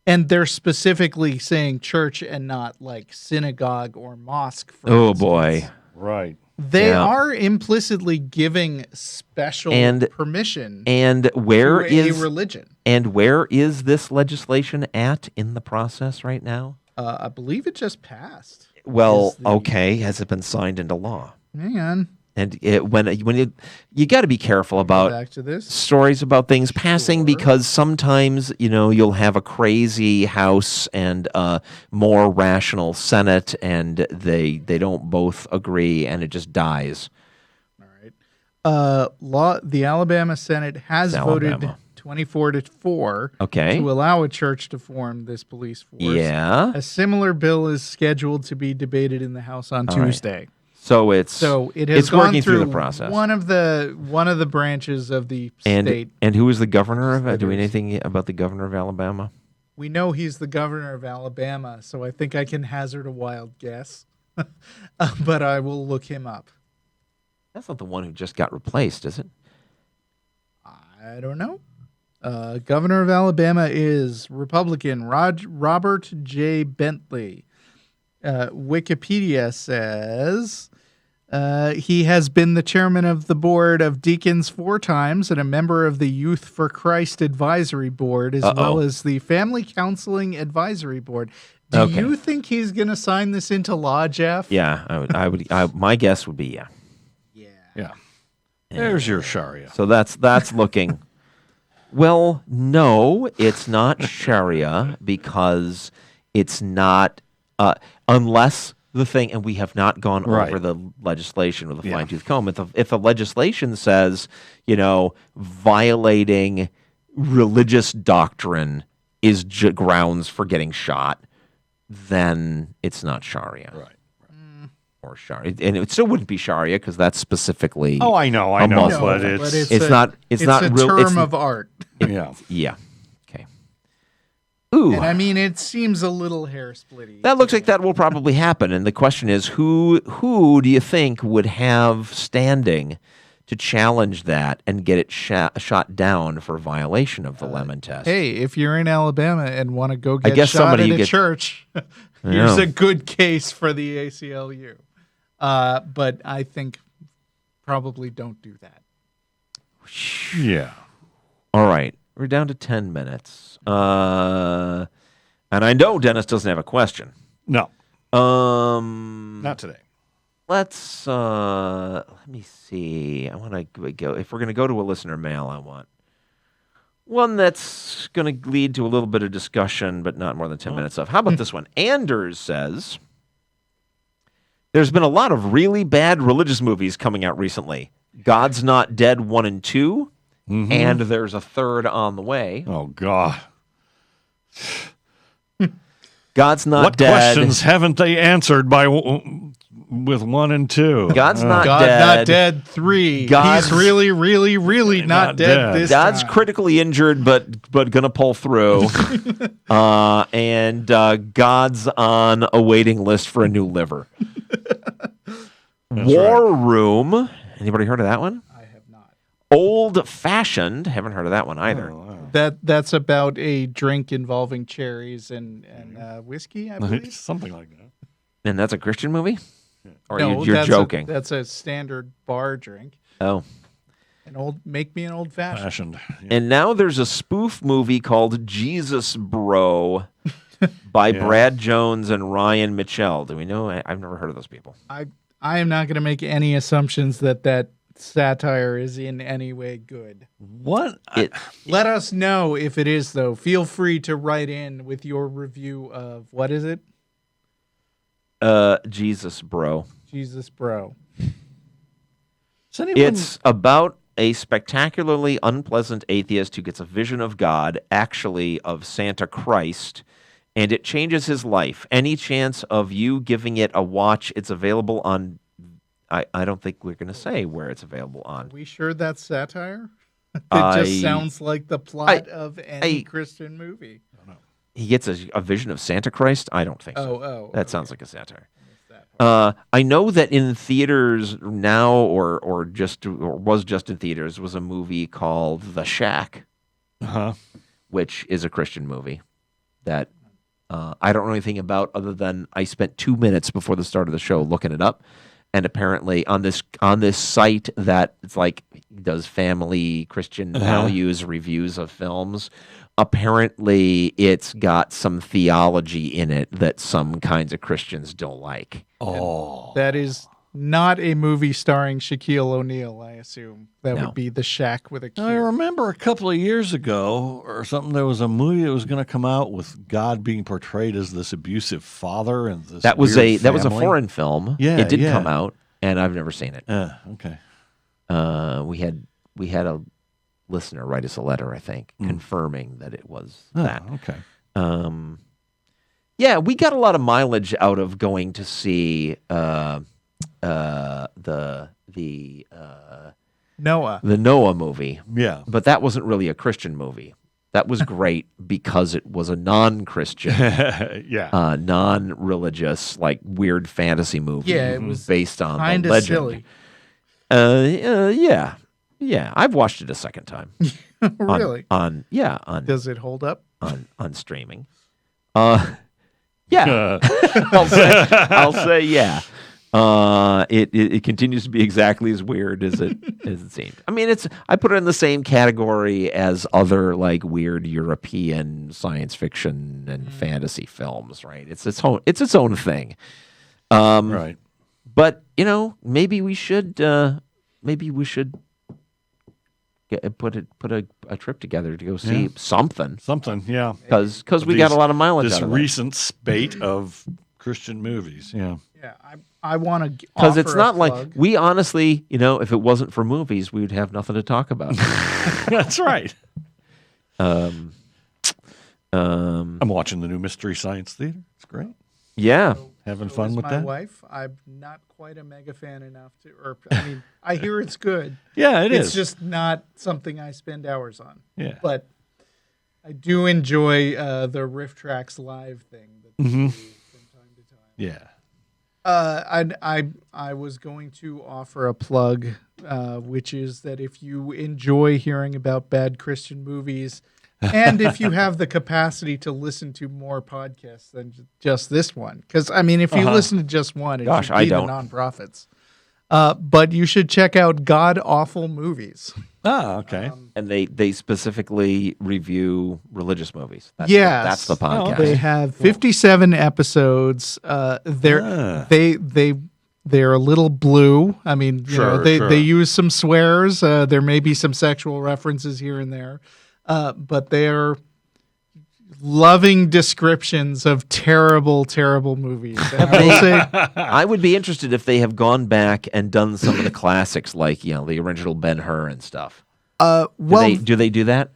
and they're specifically saying church and not like synagogue or mosque, for oh instance, boy, right. they Yeah. are implicitly giving special And- permission and where to is a religion. this legislation at in the process right now? I believe it just passed. Well, Is the- okay, has it been signed into law? Hang on. And when you got to be careful about Back to this. stories about things passing Sure. because sometimes you'll have a crazy House and a more rational Senate, and they don't both agree, and it just dies. The Alabama Senate has It's voted Alabama. 24-4 Okay. to allow a church to form this police force. Yeah. A similar bill is scheduled to be debated in the House on All right. Tuesday. So it's So it has it's gone working through through the process. One of the branches of the and state. and who is the governor of it? Do we know Senators. anything about the governor of Alabama? We know he's the governor of Alabama, so I think I can hazard a wild guess. But I will look him up. That's not the one who just got replaced, is it? I don't know. Governor of Alabama is Republican Robert J. Bentley. Wikipedia says He has been the chairman of the board of deacons 4 times and a member of the Youth for Christ Advisory Board, as well as the Family Counseling Advisory Board. Do you think he's going to sign this into law, Jeff? Yeah, I would. My guess would be yeah. Yeah. There's your Sharia. So that's looking. Well, no, it's not Sharia because it's not unless the thing, and we have not gone over the legislation with a fine-tooth comb. If the legislation says, violating religious doctrine is grounds for getting shot, then it's not Sharia. Right. Or Sharia. And it still wouldn't be Sharia because that's specifically I know, Muslim. but it's not a real, term of art. Yeah. Yeah. Okay. Ooh. And I mean, it seems a little hair splitty. That looks like that will probably happen. And the question is, who do you think would have standing to challenge that and get it shot down for violation of the Lemon Test? Hey, if you're in Alabama and want to go get guess shot somebody in a church, here's a good case for the ACLU. But I think probably don't do that. Yeah. All right. We're down to 10 minutes. And I know Dennis doesn't have a question. No. Not today. Let's let me see. I want to go. If we're going to go to a listener mail, I want one that's going to lead to a little bit of discussion, but not more than 10 minutes of. How about this one? Anders says, there's been a lot of really bad religious movies coming out recently. God's Not Dead 1 and 2, and there's a third on the way. Oh, God. God's Not What Dead. questions haven't they answered with 1 and 2? God's Not God Dead. Not Dead 3. God's He's really, really, really not dead this God's time. critically injured, but gonna pull through. And God's on a waiting list for a new liver. War Room. Anybody heard of that one? I have not. Old Fashioned. Haven't heard of that one either. That's about a drink involving cherries and whiskey, I believe. Something like that. And that's a Christian movie? Or No, you're that's joking? That's a standard bar drink. Oh. Make me an old fashioned. Yeah. And now there's a spoof movie called Jesus Bro by Brad Jones and Ryan Mitchell. Do we know? I've never heard of those people. I am not going to make any assumptions that satire is in any way good. What? Let us know if it is, though. Feel free to write in with your review of, what is it? Jesus Bro. Jesus Bro. It's about a spectacularly unpleasant atheist who gets a vision of God, actually of Santa Christ, and it changes his life. Any chance of you giving it a watch? It's available on... I don't think we're going to say where it's available on. Are we sure that's satire? It just sounds like the plot of any Christian movie. He gets a vision of Santa Christ? I don't think so. That sounds like a satire. I know that in theaters now, or was just in theaters, was a movie called The Shack, which is a Christian movie that I don't know anything about other than I spent 2 minutes before the start of the show looking it up. And apparently on this site that it's like does family Christian values reviews of films, apparently it's got some theology in it that some kinds of Christians don't like. Oh. That is not a movie starring Shaquille O'Neal, I assume. That would be The Shack with a Q. I remember a couple of years ago or something, there was a movie that was going to come out with God being portrayed as this abusive father and this that was weird that was a family. foreign film. Yeah, it did come out, and I've never seen it. Okay. We had a listener write us a letter, I think, confirming that it was that. Okay. Yeah, we got a lot of mileage out of going to see Noah. the Noah movie. Yeah. But that wasn't really a Christian movie. That was great because it was a non-Christian, Yeah. non-religious, like weird fantasy movie. Yeah, it was based on the Kinda legend. silly. Yeah. I've watched it a second time. Really? On Does it hold up? on streaming. Yeah. I'll say yeah. It continues to be exactly as weird as it seemed. I mean, I put it in the same category as other like weird European science fiction and fantasy films, right? It's its own thing. Right. But maybe we should put a trip together to go see something. Something, yeah. Because we got a lot of mileage this out of it. recent spate of Christian movies, yeah. Yeah, I want to Because it's not like we honestly, if it wasn't for movies, we would have nothing to talk about. That's right. I'm watching the new Mystery Science Theater. It's great. Yeah. Having fun with my that. My wife, I'm not quite a mega fan enough to, I hear it's good. Yeah, It's just not something I spend hours on. Yeah. But I do enjoy the Riff Tracks live thing that they do from time to time. Yeah. I was going to offer a plug, which is that if you enjoy hearing about bad Christian movies, and if you have the capacity to listen to more podcasts than just this one, because if you listen to just one, it should be the Non-Prophets. But you should check out God Awful Movies. Ah, okay. And they specifically review religious movies. That's the podcast. They have 57 episodes. They're a little blue. They use some swears. There may be some sexual references here and there, but they're loving descriptions of terrible, terrible movies. And I will say, I would be interested if they have gone back and done some of the classics, like the original Ben-Hur and stuff. Do they do that?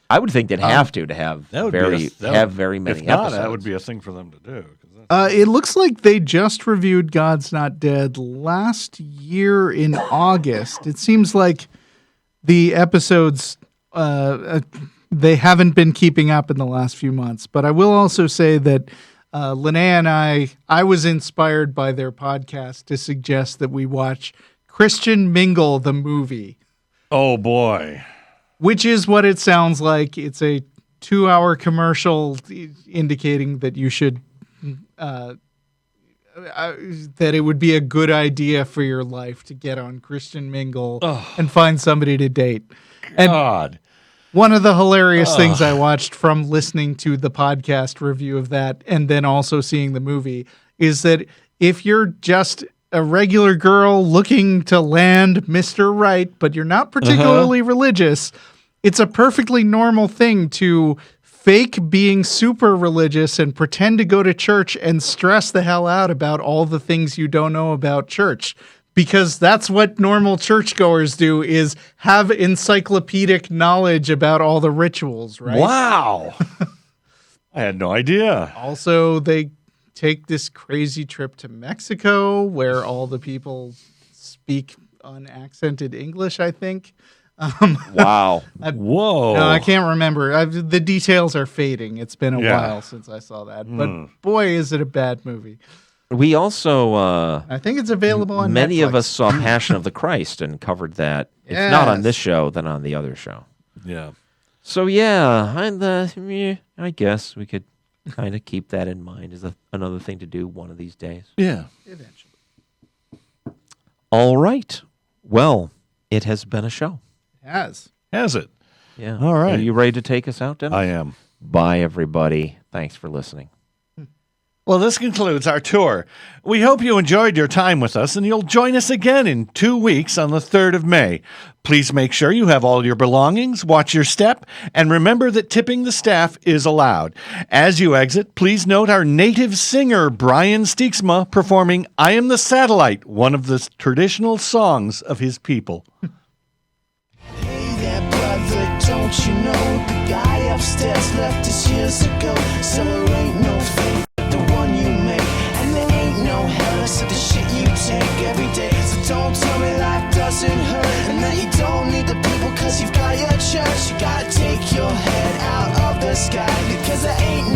I would think they'd have to have very many if not, episodes. That would be a thing for them to do. It looks like they just reviewed God's Not Dead last year in August. It seems like the episodes they haven't been keeping up in the last few months. But I will also say that Linnea and I was inspired by their podcast to suggest that we watch Christian Mingle the movie. Oh, boy. Which is what it sounds like. It's a 2-hour commercial indicating that you should, that it would be a good idea for your life to get on Christian Mingle and find somebody to date. And God. One of the hilarious things I watched from listening to the podcast review of that and then also seeing the movie is that if you're just a regular girl looking to land Mr. Right, but you're not particularly religious, it's a perfectly normal thing to fake being super religious and pretend to go to church and stress the hell out about all the things you don't know about church. Because that's what normal churchgoers do, is have encyclopedic knowledge about all the rituals, right? Wow. I had no idea. Also, they take this crazy trip to Mexico where all the people speak unaccented English, I think. Wow. Whoa. No, I can't remember. The details are fading. It's been a while since I saw that. But boy, is it a bad movie. We also, I think it's available on many Netflix. of us saw Passion of the Christ and covered that. If not on this show, then on the other show. Yeah. So yeah, I guess we could kind of keep that in mind as another thing to do one of these days. Yeah. Eventually. All right. Well, it has been a show. It has. Has it? Yeah. All right. Are you ready to take us out, Dennis? I am. Bye, everybody. Thanks for listening. Well, this concludes our tour. We hope you enjoyed your time with us, and you'll join us again in 2 weeks on the 3rd of May. Please make sure you have all your belongings, watch your step, and remember that tipping the staff is allowed. As you exit, please note our native singer, Brian Steeksma, performing I Am the Satellite, one of the traditional songs of his people. Hey there, brother, don't you know the guy upstairs left us years ago? So there ain't no fate but the one you make, and there ain't no hell except the shit you take every day. So don't tell me life doesn't hurt and that you don't need the people, cause you've got your church. You gotta take your head out of the sky, because there ain't